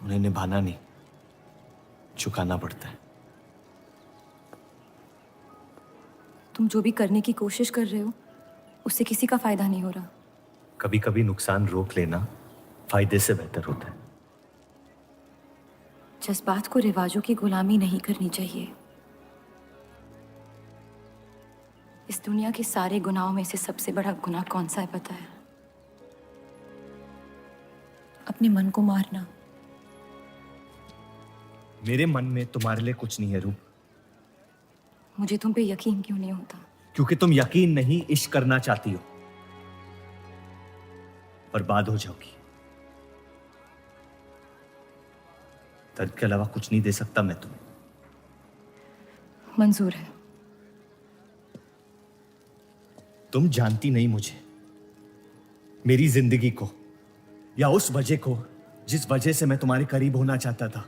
B: उन्हें निभाना नहीं, चुकाना पड़ता है।
D: तुम जो भी करने की कोशिश कर रहे हो उससे किसी का फायदा नहीं हो रहा।
B: कभी कभी नुकसान रोक लेना फायदे से बेहतर होता है।
D: जज्बात को रिवाजों की गुलामी नहीं करनी चाहिए। इस दुनिया के सारे गुनाहों में से सबसे बड़ा गुनाह कौन सा है पता है? अपने मन को मारना।
B: मेरे मन में तुम्हारे लिए कुछ नहीं है रूप।
D: मुझे तुम पे यकीन क्यों नहीं होता?
B: क्योंकि तुम यकीन नहीं इश्क करना चाहती हो, बर्बाद हो जाओगी। दर्द के अलावा कुछ नहीं दे सकता मैं तुम्हें।
D: मंजूर है।
B: तुम जानती नहीं मुझे, मेरी जिंदगी को, या उस वजह को जिस वजह से मैं तुम्हारे करीब होना चाहता था।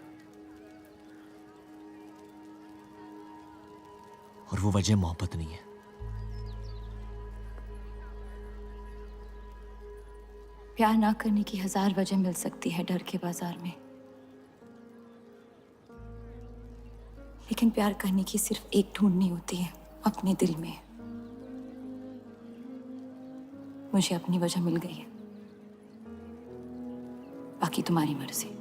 B: और वो वजह मोहब्बत नहीं है।
D: प्यार ना करने की 1000 वजह मिल सकती है डर के बाजार में, लेकिन प्यार करने की सिर्फ एक ढूंढनी होती है, अपने दिल में। मुझे अपनी वजह मिल गई है, बाकी तुम्हारी मर्जी।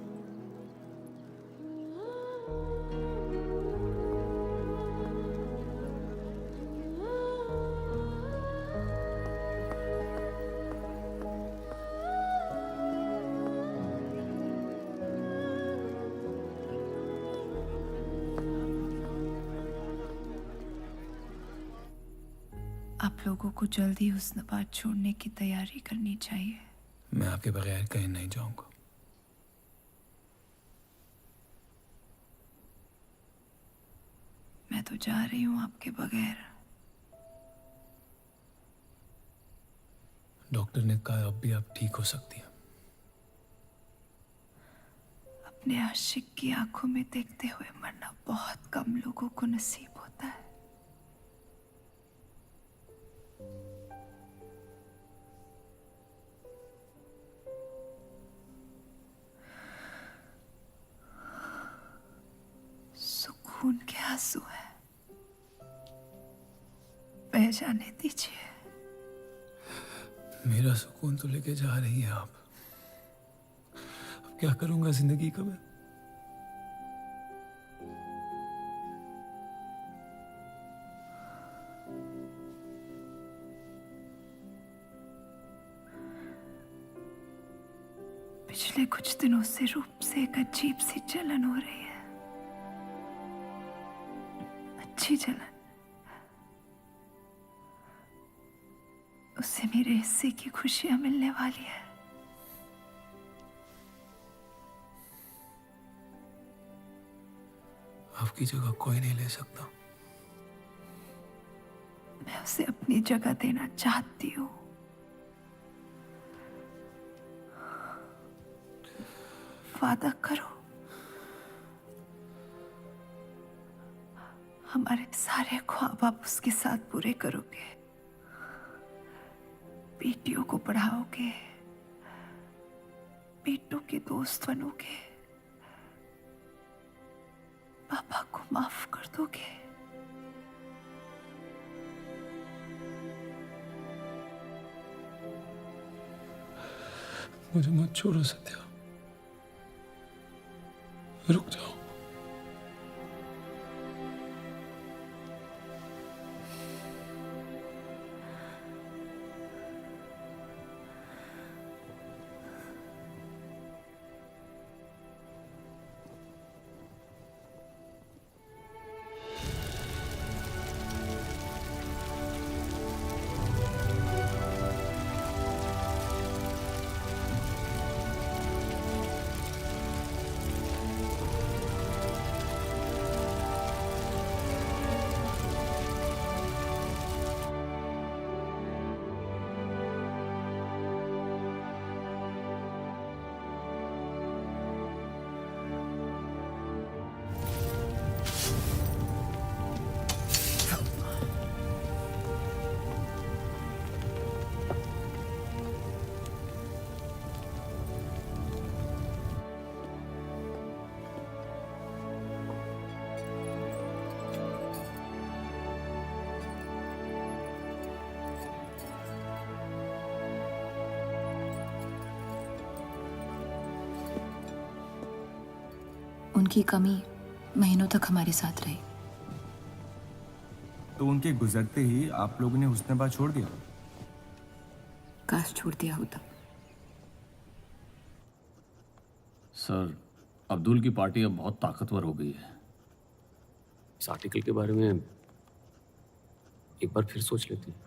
O: आप लोगों को जल्दी हुस्नाबाद छोड़ने की तैयारी करनी चाहिए।
C: मैं आपके बगैर कहीं नहीं जाऊंगा।
O: मैं तो जा रही हूँ आपके बगैर।
C: डॉक्टर ने कहा अब भी आप ठीक हो सकती हैं।
O: अपने आशिक की आंखों में देखते हुए मरना बहुत कम लोगों को नसीब होता है। सुकून के आंसू है, बह जाने दीजिए।
C: मेरा सुकून तो लेके जा रही है आप। अब क्या करूंगा जिंदगी का मैं?
O: पिछले कुछ दिनों से रूप से एक अजीब सी जलन हो रही है, अच्छी जलन। उससे मेरे हिस्से की खुशियां मिलने वाली है।
N: आपकी जगह कोई नहीं ले सकता।
O: मैं उसे अपनी जगह देना चाहती हूँ। वादा करो, हमारे सारे ख्वाब आप उसके साथ पूरे करोगे, बेटियों को पढ़ाओगे, बेटों के दोस्त बनोगे, पापा को माफ कर दोगे।
N: मुझे मत छोड़ो सत्या, रुक जाओ।
D: उनकी कमी महीनों तक हमारे साथ रही।
E: तो उनके गुजरते ही आप लोगों ने हुस्न छोड़ दिया?
D: काश छोड़ दिया होता।
C: सर, अब्दुल की पार्टी अब बहुत ताकतवर हो गई है।
N: इस आर्टिकल के बारे में एक बार फिर सोच लेते हैं।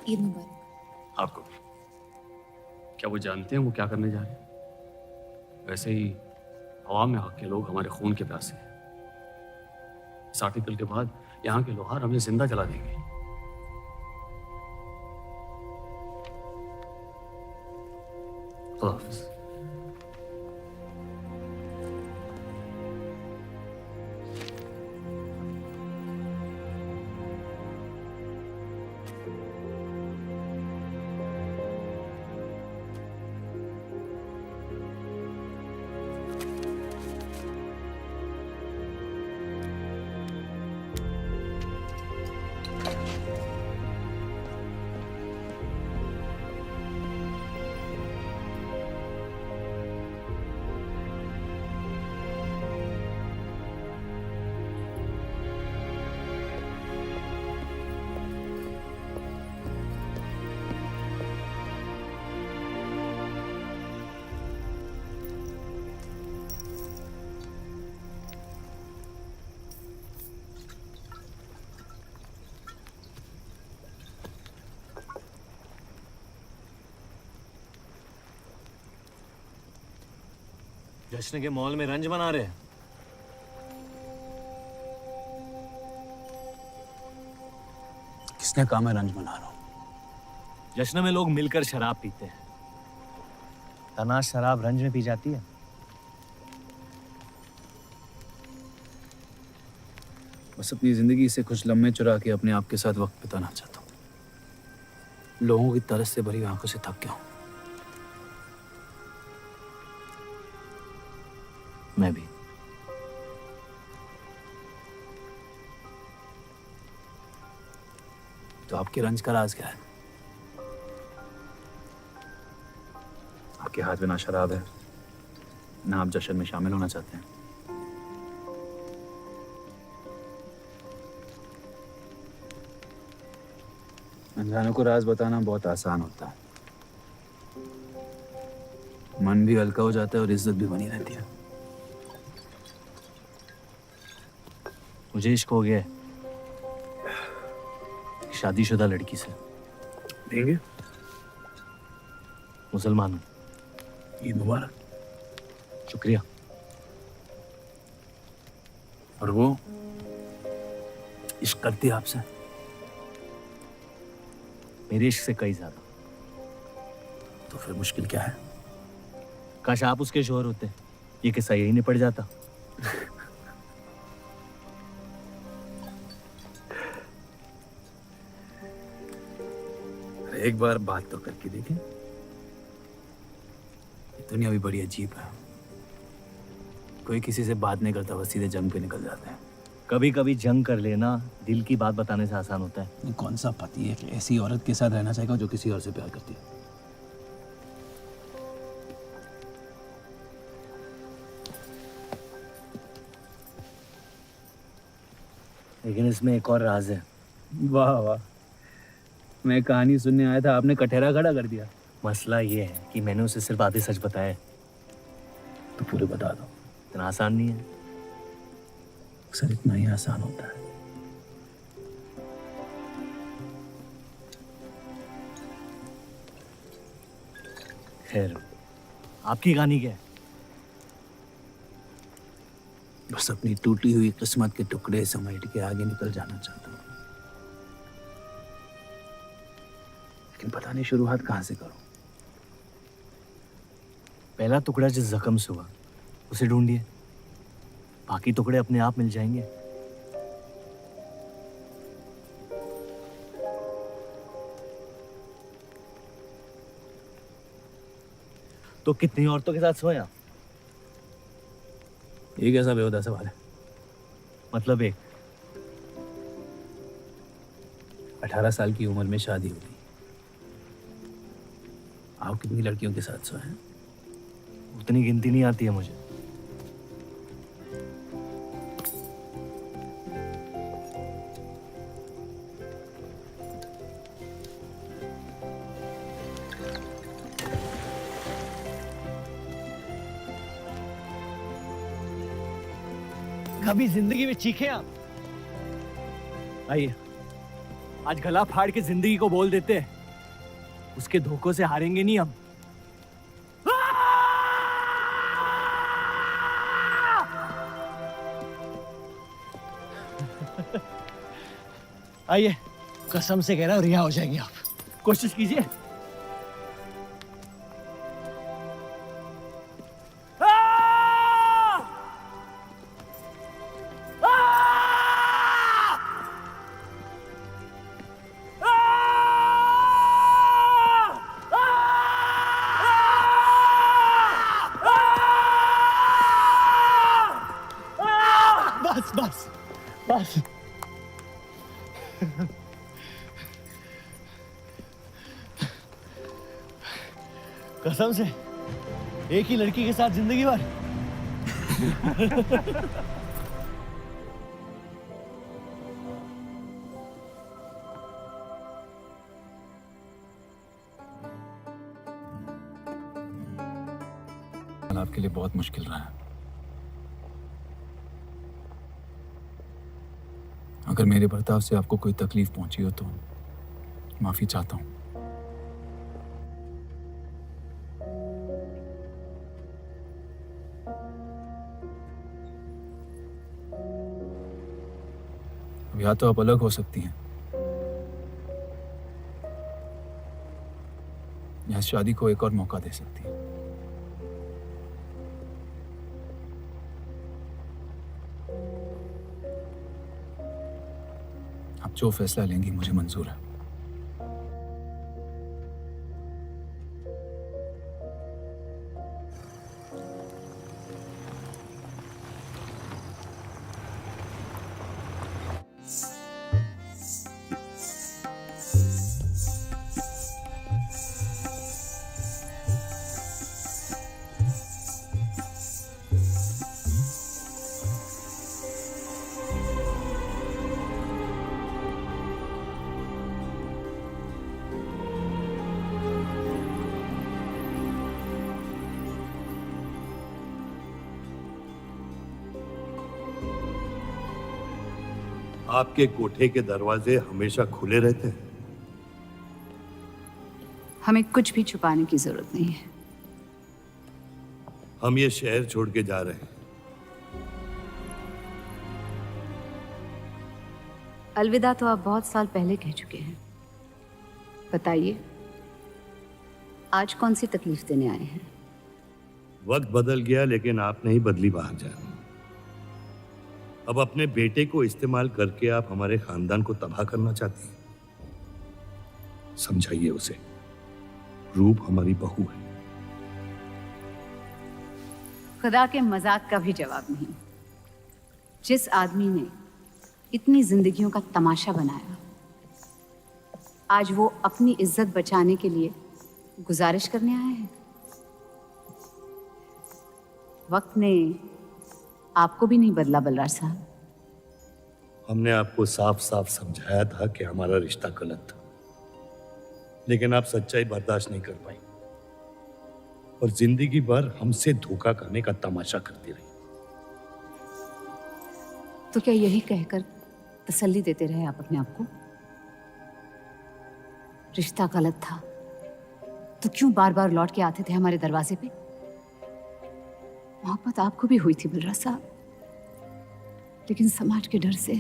D: ईद मुबारक।
N: आपको भी। क्या वो जानते हैं वो क्या करने जा रहे हैं? वैसे ही हवा में हक के लोग हमारे खून के प्यासे हैं। इस आर्टिकल के बाद यहाँ के लोहार हमें जिंदा जला देंगे। खुदा हाफिज़।
B: जश्न के मॉल में रंज बना रहे हैं।
C: किसने कहा मैं रंज बना रहा हूं?
B: जश्न में लोग मिलकर शराब पीते हैं। तनाश शराब रंज में पी जाती है।
C: बस अपनी जिंदगी से कुछ लम्हे चुरा के अपने आप के साथ वक्त बिताना चाहता हूं। लोगों की तरस से भरी आंखों से थक गया हूं।
B: मैं भी।
C: तो आपके रंज का राज क्या है? आपके हाथ में ना शराब है, ना आप जश्न में शामिल होना चाहते हैं। अनजानों को राज बताना बहुत आसान होता है। मन भी हल्का हो जाता है और इज्जत भी बनी रहती है।
B: मुझे इश्क हो गया है। शादीशुदा लड़की से।
C: देंगे?
B: मुसलमान हूँ।
C: ईद मुबारक।
B: शुक्रिया।
C: और वो इश्क करती है आपसे?
B: मेरे इश्क से कई ज्यादा।
C: तो फिर मुश्किल क्या है?
B: काश आप उसके शोहर होते, ये किस्सा यही निपट जाता।
C: एक बार बात तो करके देखें। दुनिया भी बड़ी अजीब है। कोई किसी से बात नहीं करता, बस सीधे जंग पे निकल जाते हैं।
B: कभी कभी जंग कर लेना दिल की बात बताने से आसान होता है।
C: कौन सा पति है कि ऐसी औरत के साथ रहना चाहेगा जो किसी और से प्यार करती है?
B: लेकिन इसमें एक और राज है।
C: वाह वाह, मैं कहानी सुनने आया था, आपने कटहरा खड़ा कर दिया।
B: मसला ये है कि मैंने उसे सिर्फ आधे सच बताया।
C: तो पूरे बता दो।
B: इतना आसान नहीं है।
C: अक्सर इतना ही आसान होता है।
B: खैर, आपकी कहानी क्या है?
C: बस अपनी टूटी हुई किस्मत के टुकड़े समेट के आगे निकल जाना चाहता हूँ, लेकिन पता नहीं शुरुआत कहाँ से करूँ।
B: पहला टुकड़ा जिस जख्म से हुआ उसे ढूंढिए, बाकी टुकड़े अपने आप मिल जाएंगे। तो कितनी औरतों के साथ सोए आप?
C: ये कैसा बेहुदा सवाल है?
B: मतलब एक।
C: 18 साल की उम्र में शादी हो गई। आप कितनी लड़कियों के साथ सोए हैं?
B: उतनी गिनती नहीं आती है मुझे। कभी जिंदगी में चीखे आप? आइए, आज गला फाड़ के जिंदगी को बोल देते हैं, उसके धोखों से हारेंगे नहीं हम। आइए, कसम से कह रहा हूं रिहा हो जाएंगे आप। कोशिश कीजिए। बस बस बस। कसम से एक ही लड़की के साथ जिंदगी भर।
C: आपके लिए बहुत मुश्किल रहा है। अगर मेरे बर्ताव से आपको कोई तकलीफ पहुंची हो तो माफी चाहता हूं। अब या तो आप अलग हो सकती हैं या इस शादी को एक और मौका दे सकती हैं। आप जो फैसला लेंगी मुझे मंजूर है।
G: आपके कोठे के दरवाजे हमेशा खुले रहते हैं।
M: हमें कुछ भी छुपाने की जरूरत नहीं है।
G: हम ये शहर छोड़ के जा रहे हैं।
M: अलविदा तो आप बहुत साल पहले कह चुके हैं। बताइए, आज कौन सी तकलीफ देने आए हैं?
G: वक्त बदल गया, लेकिन आप नहीं बदली बाहर जा। अब अपने बेटे को इस्तेमाल करके आप हमारे खानदान को तबाह करना चाहती हैं। समझाइए उसे, रूप हमारी बहू है।
M: खुदा के मजाक का भी जवाब नहीं। जिस आदमी ने इतनी जिंदगियों का तमाशा बनाया, आज वो अपनी इज्जत बचाने के लिए गुजारिश करने आए हैं। वक्त ने आपको भी नहीं बदला बलराज साहब।
G: हमने आपको साफ साफ समझाया था कि हमारा रिश्ता गलत था, लेकिन आप सच्चाई बर्दाश्त नहीं कर पाई और जिंदगी भर हमसे धोखा करने का तमाशा करती रही।
M: तो क्या यही कहकर तसल्ली देते रहे आप अपने आप को? रिश्ता गलत था तो क्यों बार बार लौट के आते थे हमारे दरवाजे पे? मोहब्बत आपको भी हुई थी बलराज साहब, लेकिन समाज के डर से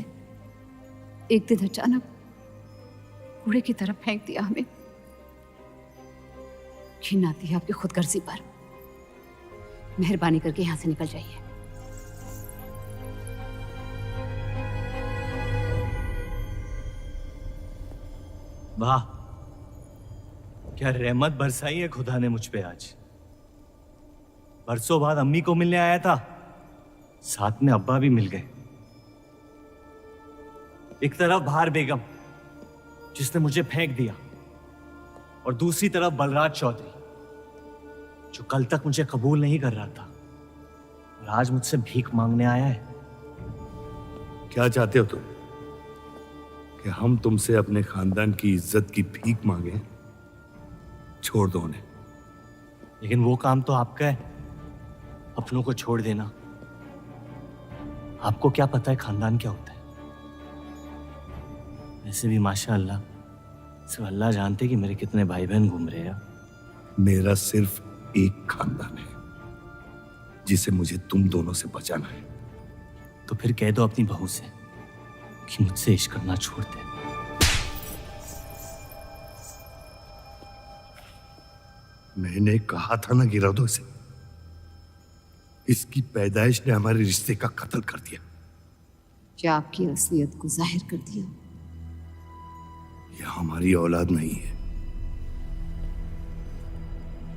M: एक दिन अचानक कूड़े की तरफ फेंक दिया हमें। घिन आती है आपकी खुदगर्जी पर। मेहरबानी करके यहां से निकल जाइए।
B: वाह, क्या रहमत बरसाई है खुदा ने मुझ पे आज। बरसों बाद अम्मी को मिलने आया था, साथ में अब्बा भी मिल गए। एक तरफ बहार बेगम जिसने मुझे फेंक दिया, और दूसरी तरफ बलराज चौधरी जो कल तक मुझे कबूल नहीं कर रहा था और आज मुझसे भीख मांगने आया है।
G: क्या चाहते हो तुम? कि हम तुमसे अपने खानदान की इज्जत की भीख मांगे? छोड़ दो उन्हें।
B: लेकिन वो काम तो आपका है, अपनों को छोड़ देना। आपको क्या पता है खानदान क्या होता है? वैसे भी माशाअल्लाह सिर्फ अल्लाह जानते कि मेरे कितने भाई बहन घूम रहे हैं।
G: मेरा सिर्फ एक खानदान है जिसे मुझे तुम दोनों से बचाना है।
B: तो फिर कह दो अपनी बहू से कि मुझसे इश्क करना छोड़ दे।
G: मैंने कहा था ना, गिरा दो इसे। इसकी पैदाइश ने हमारे रिश्ते का कत्ल कर दिया।
M: क्या आपकी असलियत को जाहिर कर दिया?
G: यह हमारी औलाद नहीं है,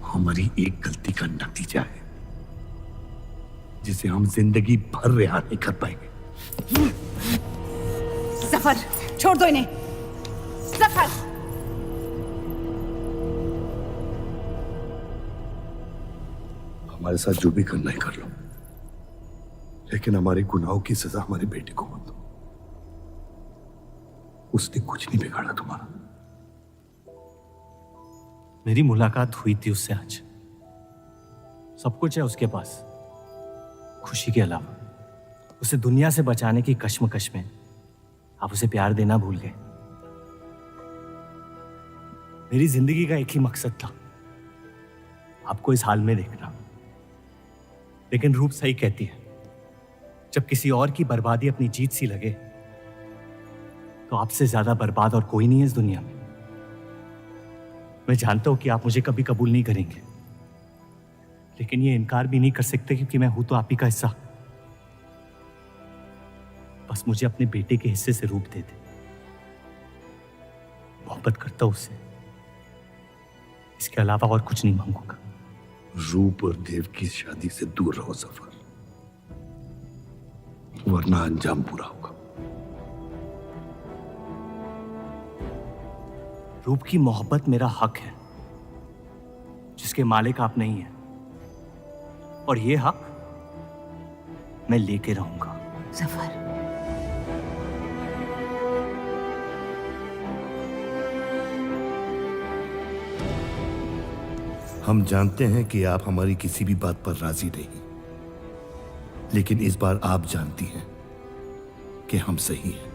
G: हमारी एक गलती का नतीजा है जिसे हम जिंदगी भर रिहा नहीं कर पाएंगे।
M: जफर, छोड़ दो इन्हें। जफर,
G: हमारे साथ जो भी करना है कर लो, लेकिन हमारे गुनाहों की सजा हमारे बेटे को मत दो। उसने कुछ नहीं बिगाड़ा तुम्हारा।
B: मेरी मुलाकात हुई थी उससे आज। सब कुछ है उसके पास, खुशी के अलावा। उसे दुनिया से बचाने की कश्मकश में आप उसे प्यार देना भूल गए। मेरी जिंदगी का एक ही मकसद था, आपको इस हाल में देखना। लेकिन रूप सही कहती है, जब किसी और की बर्बादी अपनी जीत सी लगे तो आपसे ज्यादा बर्बाद और कोई नहीं है इस दुनिया में। मैं जानता हूं कि आप मुझे कभी कबूल नहीं करेंगे, लेकिन ये इनकार भी नहीं कर सकते क्योंकि मैं हूं तो आप ही का हिस्सा। बस मुझे अपने बेटे के हिस्से से रूप दे दे। मोहब्बत करता हूं उससे, इसके अलावा और कुछ नहीं मांगूंगा।
G: रूप और देव की शादी से दूर रहो सफर, वरना अंजाम बुरा होगा।
B: रूप की मोहब्बत मेरा हक है जिसके मालिक आप नहीं हैं, और ये हक मैं लेके रहूंगा।
M: जफर,
G: हम जानते हैं कि आप हमारी किसी भी बात पर राजी नहीं, लेकिन इस बार आप जानती हैं कि हम सही हैं।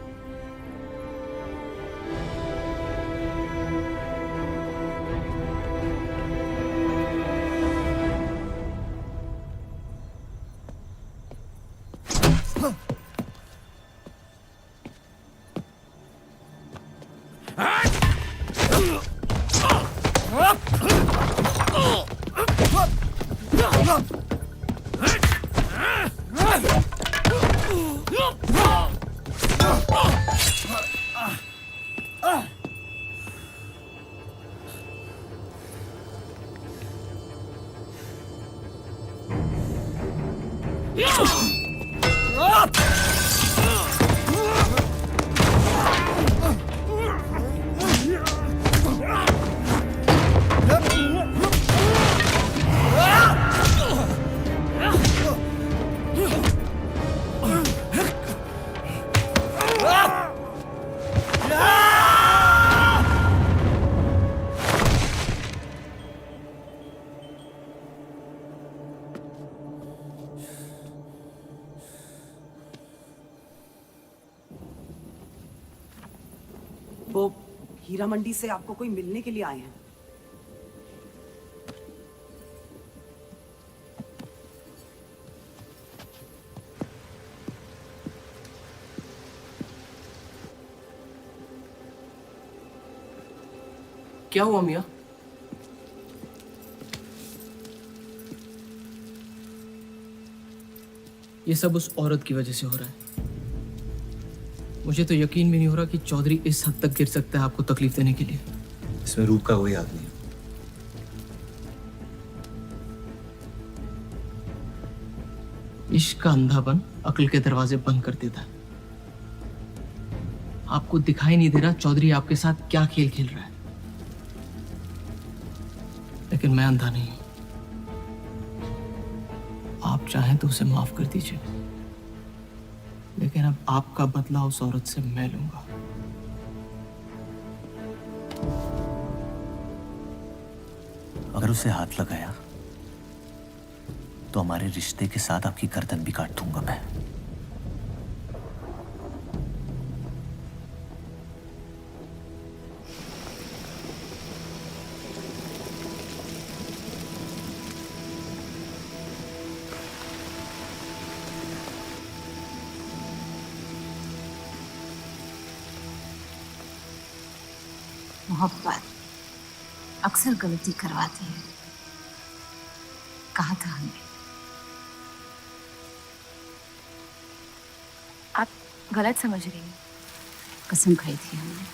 I: वो हीरा मंडी से आपको कोई मिलने के लिए आए हैं।
F: क्या हुआ मियाँ? ये सब उस औरत की वजह से हो रहा है। मुझे तो यकीन भी नहीं हो रहा कि चौधरी इस हद तक गिर सकता है आपको तकलीफ देने के लिए।
B: इसमें रूप का कोई हाथ नहीं।
F: इश्क का अंधापन अक्ल के दरवाजे बंद कर देता है। आपको दिखाई नहीं दे रहा चौधरी आपके साथ क्या खेल खेल रहा है, लेकिन मैं अंधा नहीं हूं। आप चाहें तो उसे माफ कर दीजिए, लेकिन अब आपका बदला उस औरत से मैं लूंगा।
B: अगर उसे हाथ लगाया तो हमारे रिश्ते के साथ आपकी गर्दन भी काट दूंगा मैं।
M: मोहब्बत अक्सर गलती करवाती है, कहा था हमने।
D: आप गलत समझ रही हैं।
M: कसम खाई थी हमने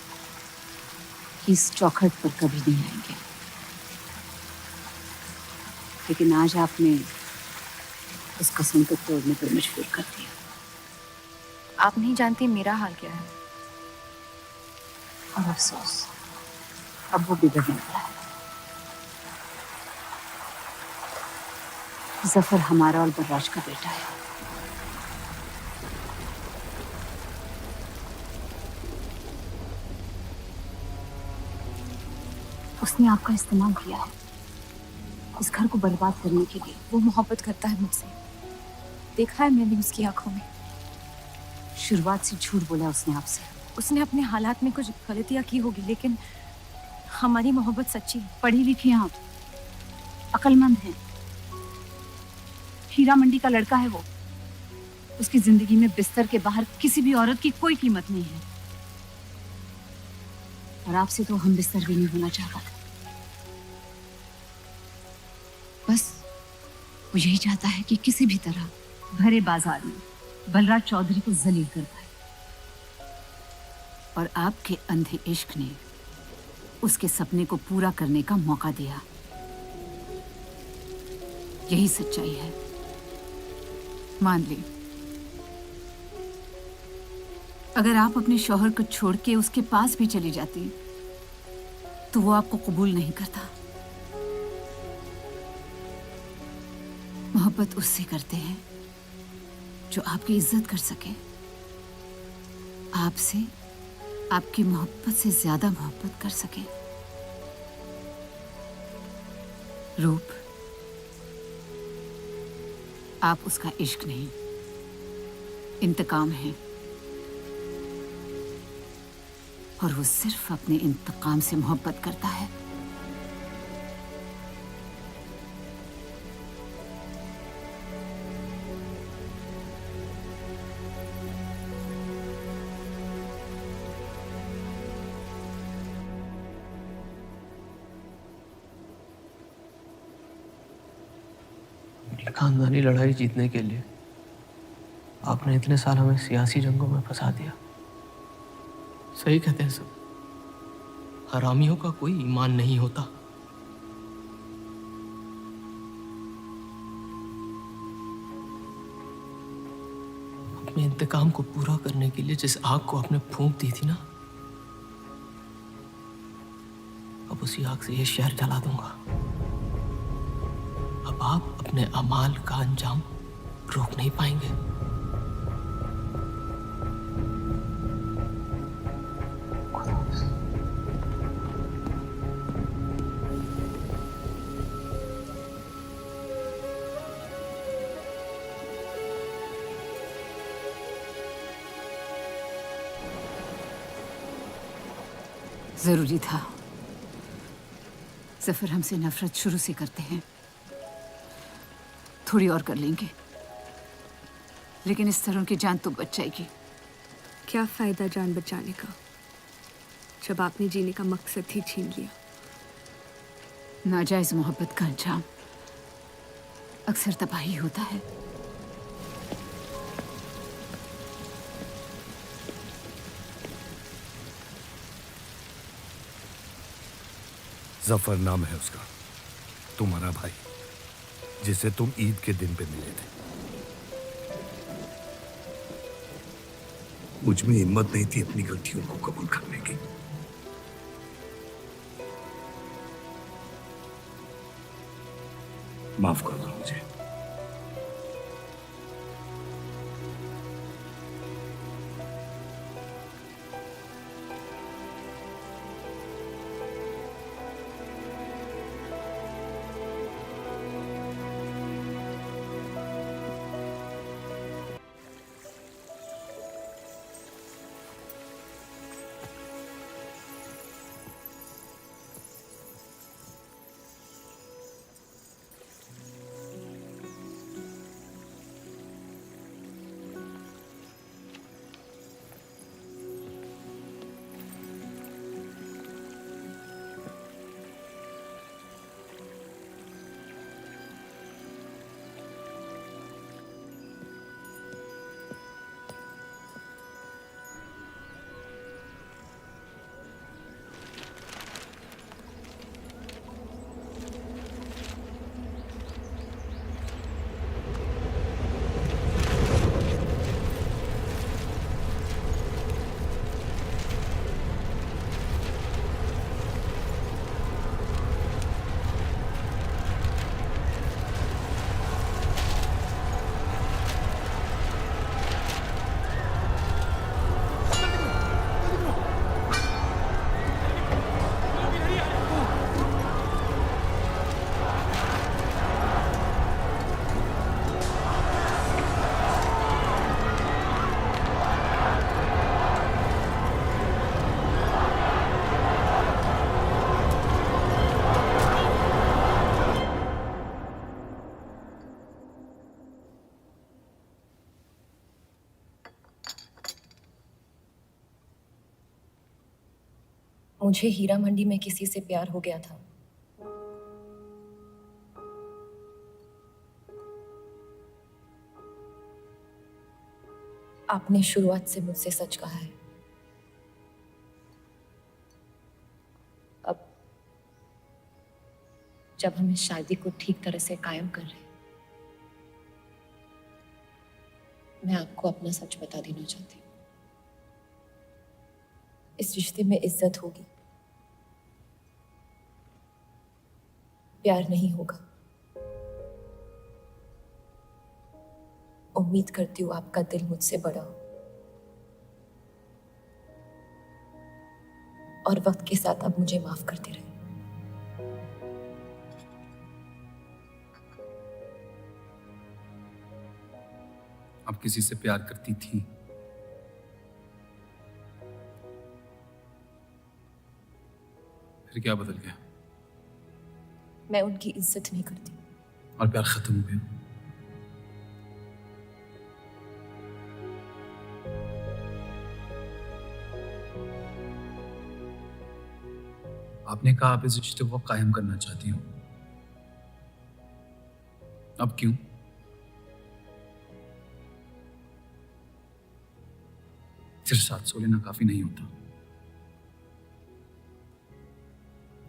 M: कि इस चौखट पर कभी नहीं आएंगे, लेकिन आज आपने उस कसम को तोड़ने पर मजबूर कर दिया।
D: आप नहीं जानती मेरा हाल क्या है।
M: और अफसोस अब वो बिगड़ने वाला है। जफर हमारा और बर्राज का बेटा है। उसने आपका इस्तेमाल किया है इस घर को बर्बाद करने के लिए।
D: वो मोहब्बत करता है मुझसे, देखा है मैंने उसकी आंखों में।
M: शुरुआत से झूठ बोला उसने आपसे।
D: उसने अपने हालात में कुछ गलतियां की होगी, लेकिन हमारी मोहब्बत सच्ची है।
M: पढ़ी लिखी हैं आप, अक्लमंद हैं। हीरा मंडी का लड़का है वो। उसकी जिंदगी में बिस्तर के बाहर किसी भी औरत की कोई कीमत नहीं है। और आपसे तो हम बिस्तर भी नहीं होना चाहता। बस वो यही चाहता है कि किसी भी तरह भरे बाजार में बलराज चौधरी को जलील कर पाए। और आपके अंधे इश्क ने उसके सपने को पूरा करने का मौका दिया। यही सच्चाई है, मान ली। अगर आप अपने शौहर को छोड़ के उसके पास भी चली जाती तो वो आपको कबूल नहीं करता। मोहब्बत उससे करते हैं जो आपकी इज्जत कर सके। आपसे, आपकी मोहब्बत से ज्यादा मोहब्बत कर सके। रूप, आप उसका इश्क नहीं, इंतकाम है। और वो सिर्फ अपने इंतकाम से मोहब्बत करता है।
F: खानदानी लड़ाई जीतने के लिए आपने इतने साल हमें सियासी जंगों में फंसा दिया। सही कहते हैं सब, हरामियों का कोई ईमान नहीं होता। अपने इंतकाम को पूरा करने के लिए जिस आग को आपने फूंक दी थी ना, अब उसी आग से ये शहर जला दूंगा। अब आप अपने अमाल का अंजाम रोक नहीं पाएंगे।
M: जरूरी था। जफर हमसे नफरत शुरू से करते हैं, थोड़ी और कर लेंगे, लेकिन इस तरह उनकी जान तो बच जाएगी।
A: क्या फायदा जान बचाने का जब आपने जीने का मकसद ही छीन लिया।
M: नाजायज मोहब्बत का अंजाम अक्सर तबाही होता है।
G: जफर नाम है उसका, तुम्हारा भाई, जिसे तुम ईद के दिन पे मिले थे। मुझ में हिम्मत नहीं थी अपनी गलतियों को कबूल करने की। माफ कर दो मुझे।
D: मुझे हीरा मंडी में किसी से प्यार हो गया था। आपने शुरुआत से मुझसे सच कहा है। अब जब हम इस शादी को ठीक तरह से कायम कर रहे हैं, मैं आपको अपना सच बता देना चाहती हूँ। इस रिश्ते में इज्जत होगी, प्यार नहीं होगा। उम्मीद करती हूँ आपका दिल मुझसे बड़ा हो और वक्त के साथ आप मुझे माफ करते रहे।
C: आप किसी से प्यार करती थी? फिर क्या बदल गया?
D: मैं उनकी इज्जत नहीं करती।
C: और प्यार खत्म हो गया? आपने कहा आप इस रिश्ते को कायम करना चाहती हो, अब क्यों? तेरे साथ सो लेना काफी नहीं होता,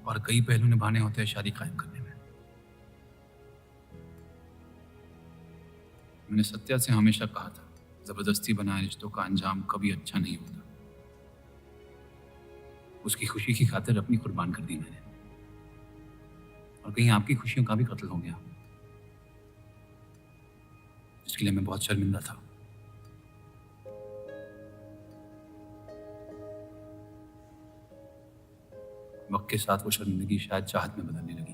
C: और कई पहलू निभाने होते हैं शादी कायम करने में। मैंने सत्या से हमेशा कहा था, जबरदस्ती बनाए रिश्तों का अंजाम कभी अच्छा नहीं होता। उसकी खुशी की खातिर अपनी कुर्बान कर दी मैंने, और कहीं आपकी खुशियों का भी कत्ल हो गया, जिसके लिए मैं बहुत शर्मिंदा था। वक्त के साथ वो शर्मिंदगी शायद चाहत में बदलने लगी।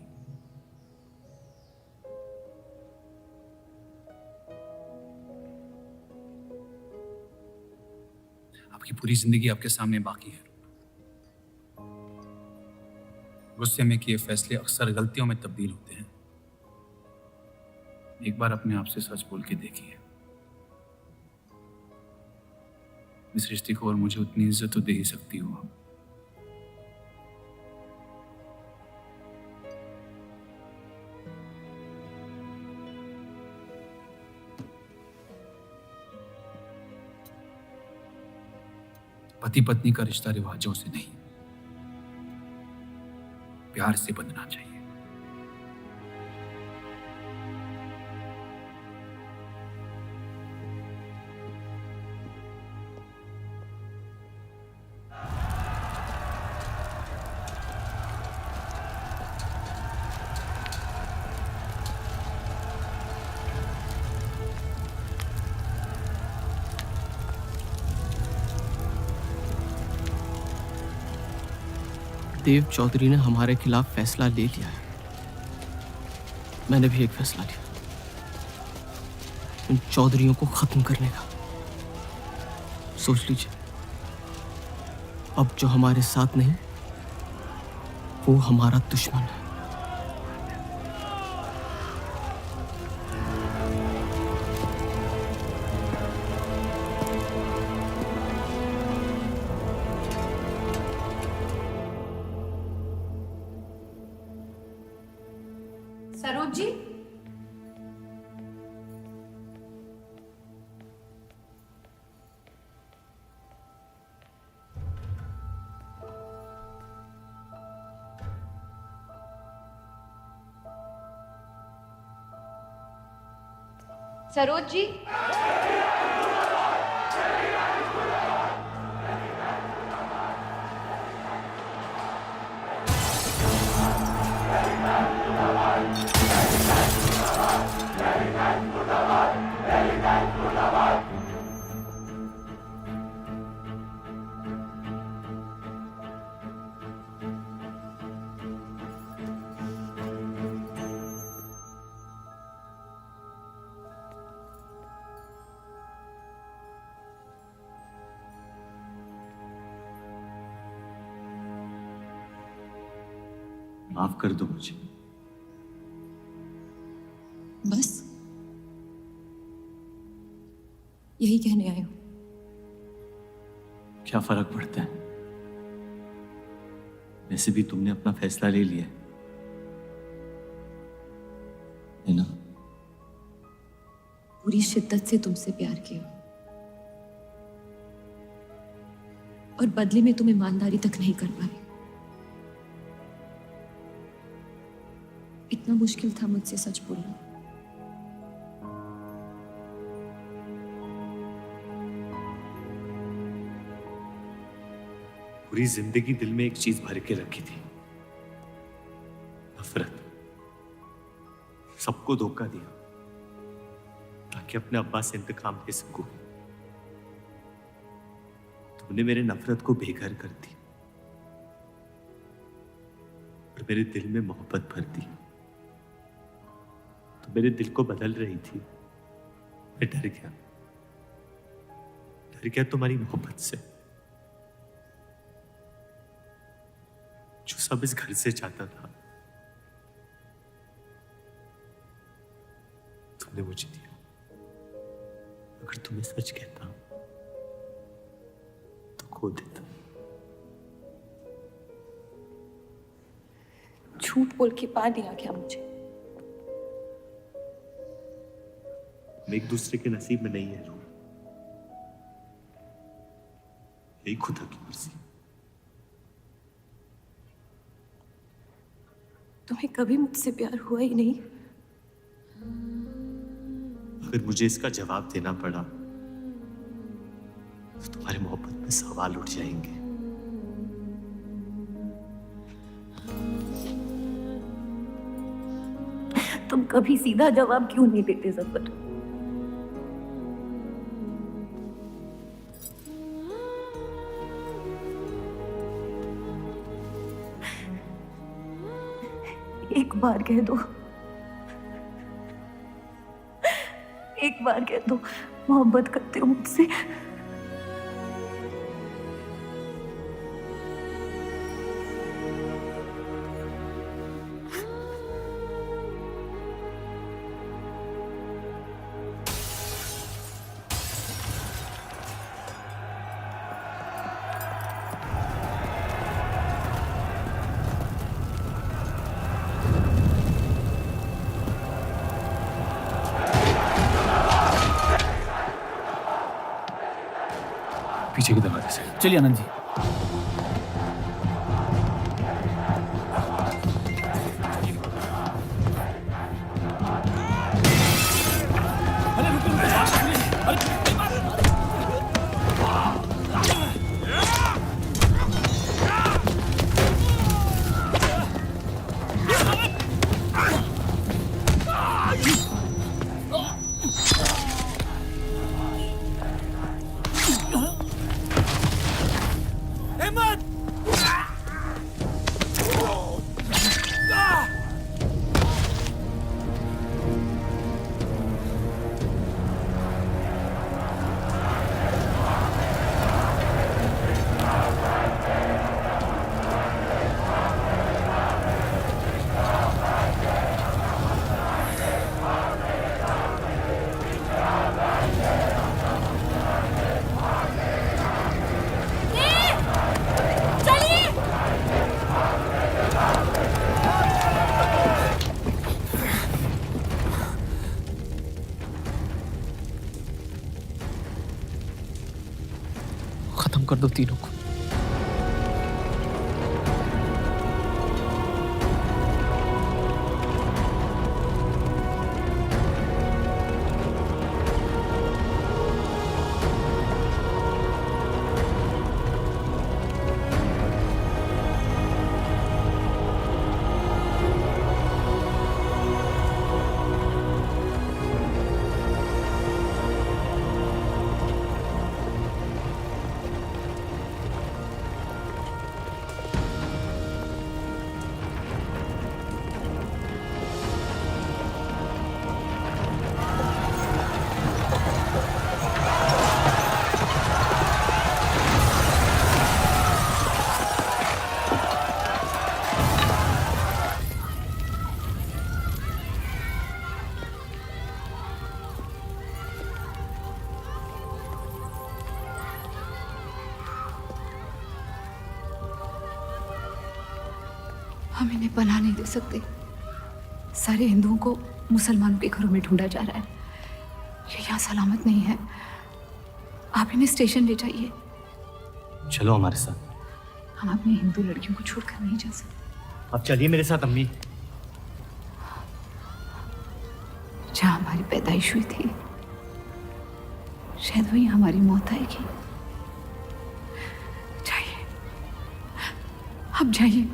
C: आपकी पूरी जिंदगी आपके सामने बाकी है। गुस्से में किए फैसले अक्सर गलतियों में तब्दील होते हैं। एक बार अपने आप से सच बोल के देखिए, इस रिश्ते को और मुझे उतनी इज्जत तो दे ही सकती हो आप। पति पत्नी का रिश्ता रिवाजों से नहीं, प्यार से बंधना चाहिए।
F: देव चौधरी ने हमारे खिलाफ फैसला ले लिया है। मैंने भी एक फैसला लिया, उन चौधरियों को खत्म करने का। सोच लीजिए, अब जो हमारे साथ नहीं, वो हमारा दुश्मन है।
D: सरोज जी, सरोज जी,
B: माफ कर दो मुझे।
D: बस यही कहने आए हो?
B: क्या फर्क पड़ता है, वैसे भी तुमने अपना फैसला ले लिया है ना।
D: पूरी शिद्दत से तुमसे प्यार किया, और बदले में तुम ईमानदारी तक नहीं कर पाए। इतना मुश्किल था मुझसे सच बोलना।
B: पूरी जिंदगी दिल में एक चीज भर के रखी थी, नफरत। सबको धोखा दिया ताकि अपने अब्बा से इंतकाम ले सकूं। तुमने मेरे नफरत को बेघर कर दी और मेरे दिल में मोहब्बत भर दी। तो मेरे दिल को बदल रही थी, मैं डर गया तुम्हारी मोहब्बत से, जो सब इस घर से चाहता था, तुमने मुझे दिया। अगर तुम्हें सच कहता तो खो देता।
D: झूठ बोल के पा लिया क्या मुझे?
B: हम एक दूसरे के नसीब में नहीं है रूह।
L: यही खुदा की मर्जी।
I: तुम्हें कभी मुझसे प्यार हुआ ही नहीं।
L: अगर मुझे इसका जवाब देना पड़ा तो तुम्हारी मोहब्बत में सवाल उठ जाएंगे।
I: तुम कभी सीधा जवाब क्यों नहीं देते जफर? एक बार कह दो, एक बार कह दो मोहब्बत करते हो मुझसे।
C: पीछे की दरवाजे से।
J: चलिए आनंद जी।
N: खत्म कर दो तीनों को।
D: हम इन्हें पनाह नहीं दे सकते। सारे हिंदुओं को मुसलमानों के घरों में ढूंढा जा रहा है। ये यहाँ सलामत नहीं है। आप इन्हें स्टेशन ले जाइए।
B: चलो हमारे साथ।
D: हम अपनी हिंदू लड़कियों को छोड़कर नहीं जा सकते।
B: अब चलिए मेरे साथ अम्मी।
D: जहाँ हमारी पैदाइश हुई थी शायद वहीं हमारी मौत आएगी। जाइए, अब जाइए।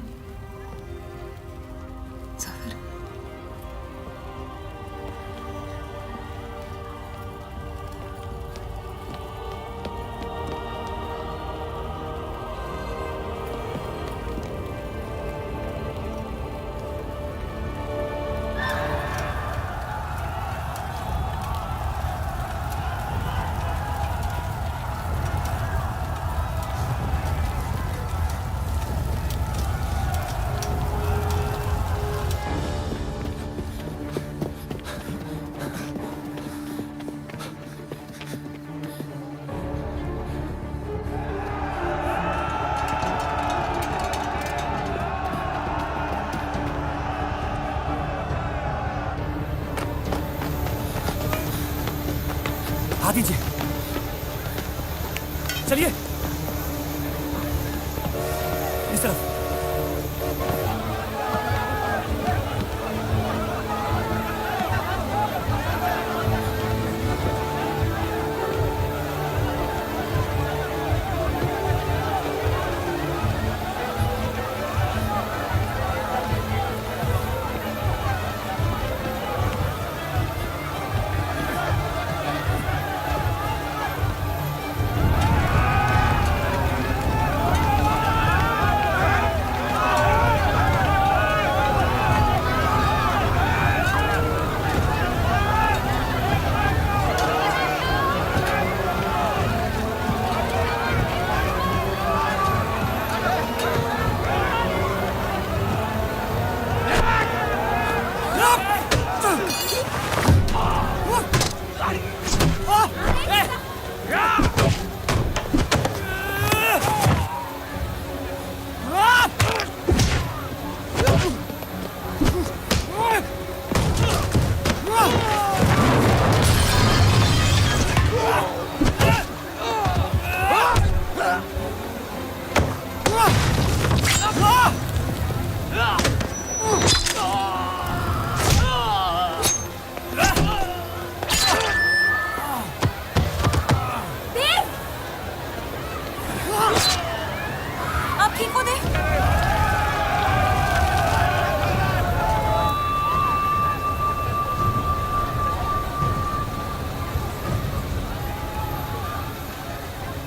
J: आ दीजिए, चलिए।
B: तरफ।
A: आप ठीक हो देव?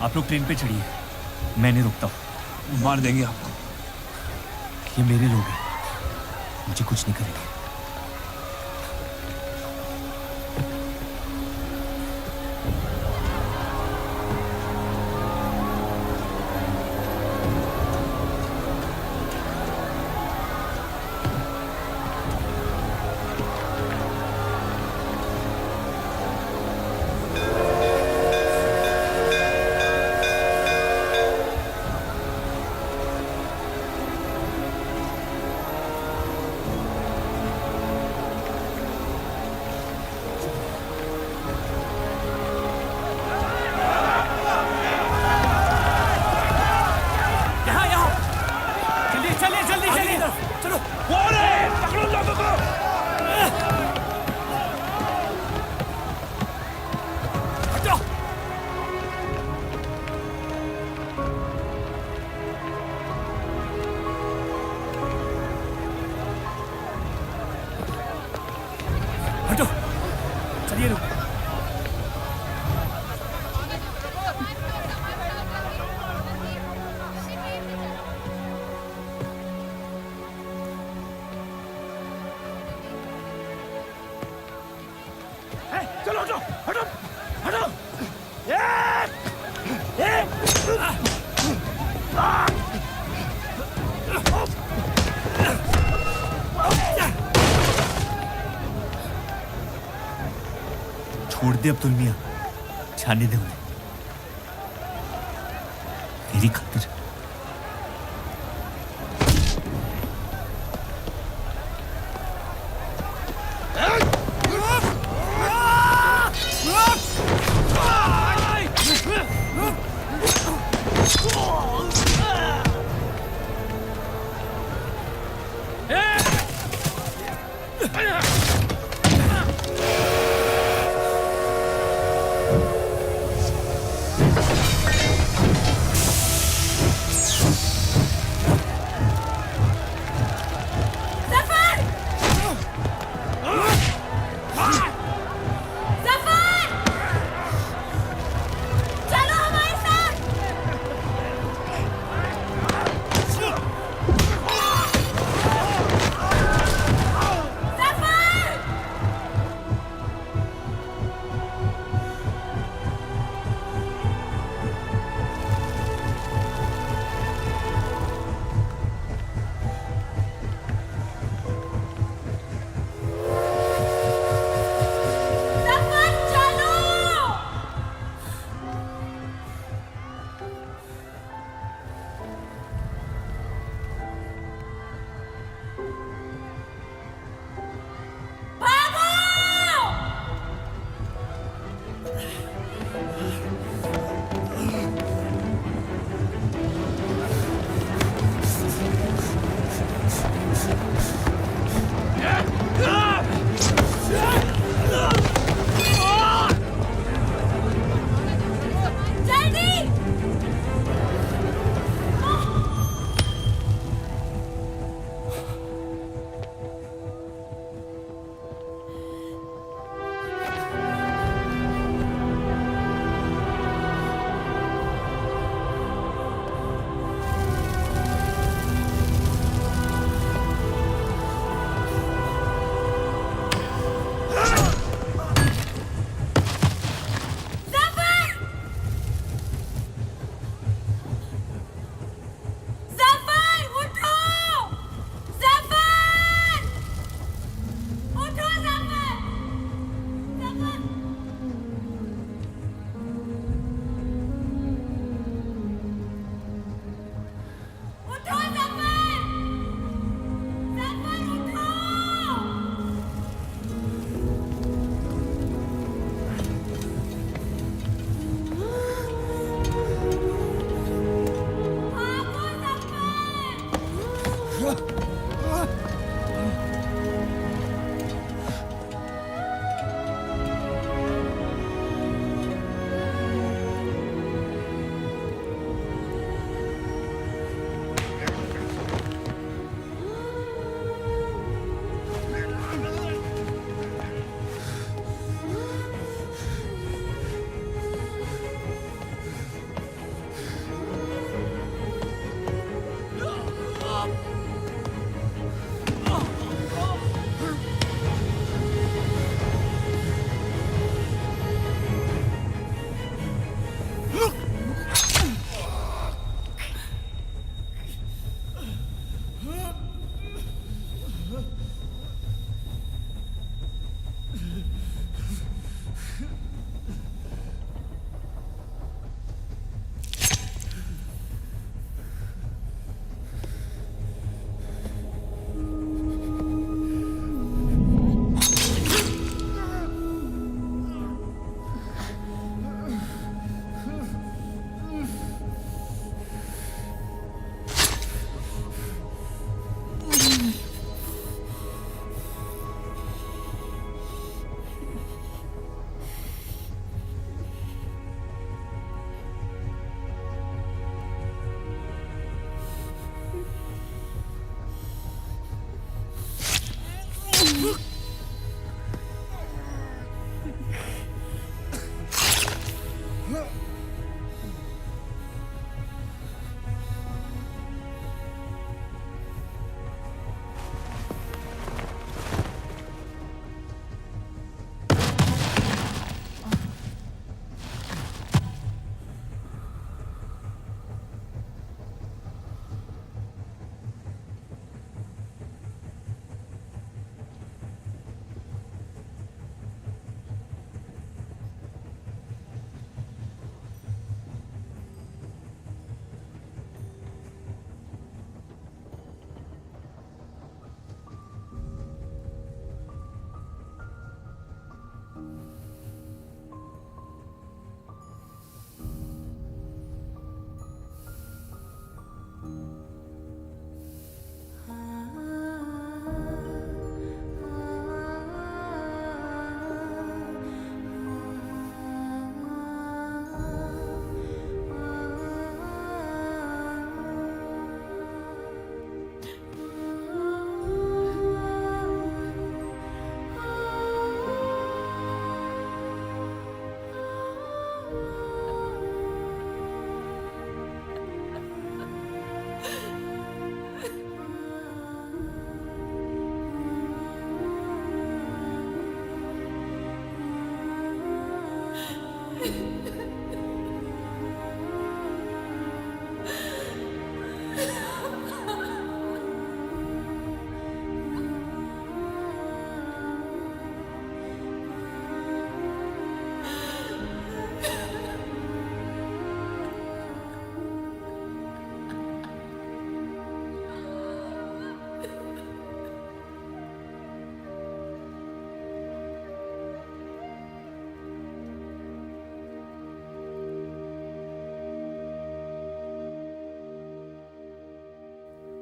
B: आप लोग ट्रेन पे चढ़िए, मैं नहीं रुकता हूँ।
C: मार देंगे आपको।
B: ये मेरे लोग हैं, मुझे कुछ नहीं करेंगे।
J: हटो, चलिए रुक। चलो हटो, हटो, हटो।
B: छोड़ दे अब्दुल मियां, जाने दे उन्हें, मेरी खातिर।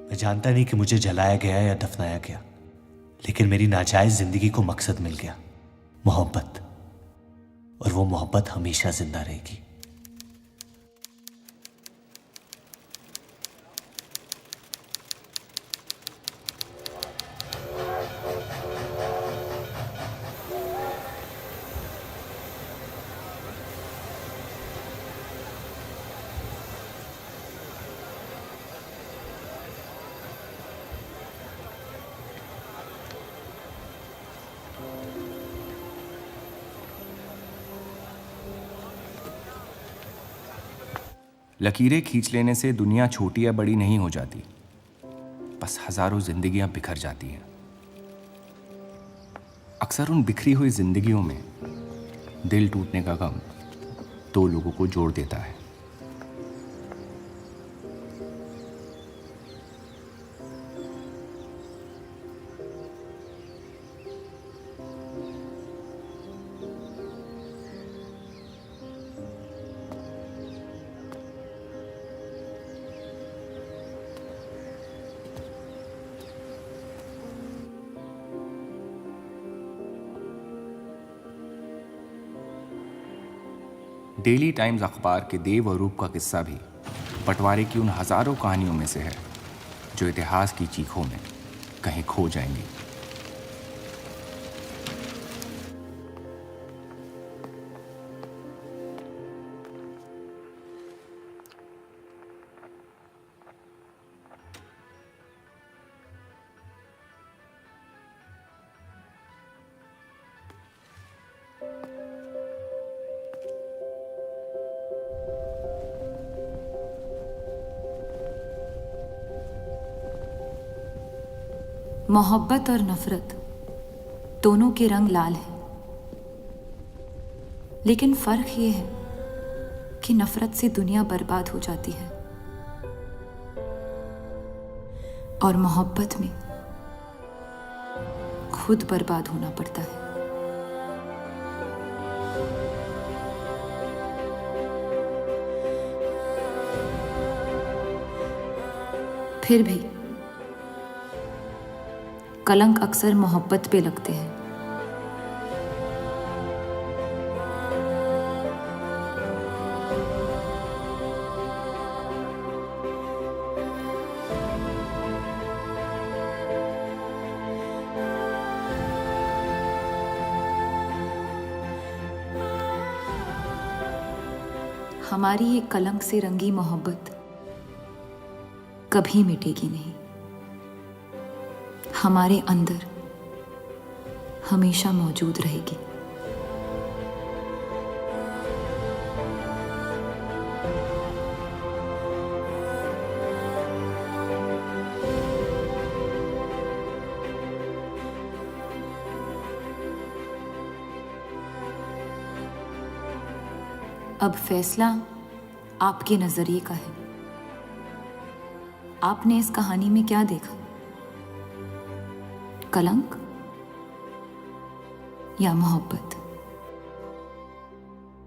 B: मैं जानता नहीं कि मुझे जलाया गया या दफनाया गया, लेकिन मेरी नाजायज जिंदगी को मकसद मिल गया, मोहब्बत। और वो मोहब्बत हमेशा जिंदा रहेगी।
E: लकीरें खींच लेने से दुनिया छोटी या बड़ी नहीं हो जाती, बस हजारों जिंदगियां बिखर जाती हैं। अक्सर उन बिखरी हुई जिंदगियों में दिल टूटने का गम दो लोगों को जोड़ देता है। डेली टाइम्स अखबार के देव और रूप का किस्सा भी बंटवारे की उन हजारों कहानियों में से है जो इतिहास की चीखों में कहीं खो जाएंगी।
A: मोहब्बत और नफरत दोनों के रंग लाल हैं, लेकिन फर्क ये है कि नफरत से दुनिया बर्बाद हो जाती है और मोहब्बत में खुद बर्बाद होना पड़ता है। फिर भी कलंक अक्सर मोहब्बत पे लगते हैं। हमारी ये कलंक से रंगी मोहब्बत कभी मिटेगी नहीं, हमारे अंदर हमेशा मौजूद रहेगी। अब फैसला आपके नजरिए का है। आपने इस कहानी में क्या देखा? कलंक या मोहब्बत?